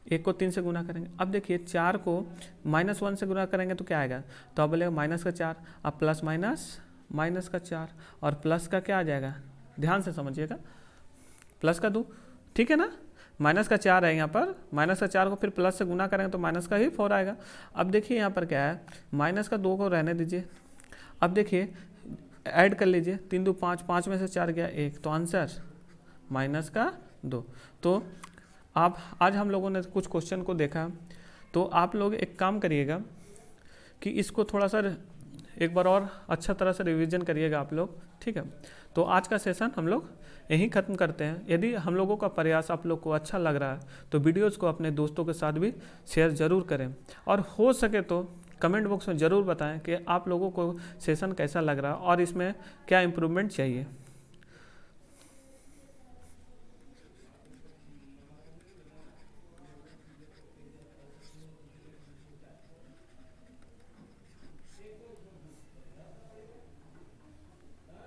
1 को 3 से गुना करेंगे। अब देखिए 4 को -1 से गुना करेंगे तो क्या आएगा, तो अब बोलेगा -4, अब प्लस माइनस का 4 और प्लस का क्या आ जाएगा, ध्यान से समझिएगा, प्लस का 2, ठीक है ना। -4 है यहाँ पर, -4 को फिर प्लस से गुना करेंगे तो -4 आएगा। अब देखिए यहाँ पर क्या है, -2 को रहने दीजिए। अब देखिए ऐड कर लीजिए, 3 2 5, 5 में से 4 गया 1, तो आंसर -2। तो आप आज हम लोगों ने कुछ क्वेश्चन को देखा, तो आप लोग एक काम करिएगा कि इसको थोड़ा सा एक बार और अच्छा तरह से रिवीजन करिएगा आप लोग, ठीक है। तो आज का सेशन हम लोग यहीं ख़त्म करते हैं। यदि हम लोगों का प्रयास आप लोग को अच्छा लग रहा है तो वीडियोस को अपने दोस्तों के साथ भी शेयर ज़रूर करें, और हो सके तो कमेंट बॉक्स में ज़रूर बताएं कि आप लोगों को सेशन कैसा लग रहा है और इसमें क्या इम्प्रूवमेंट चाहिए।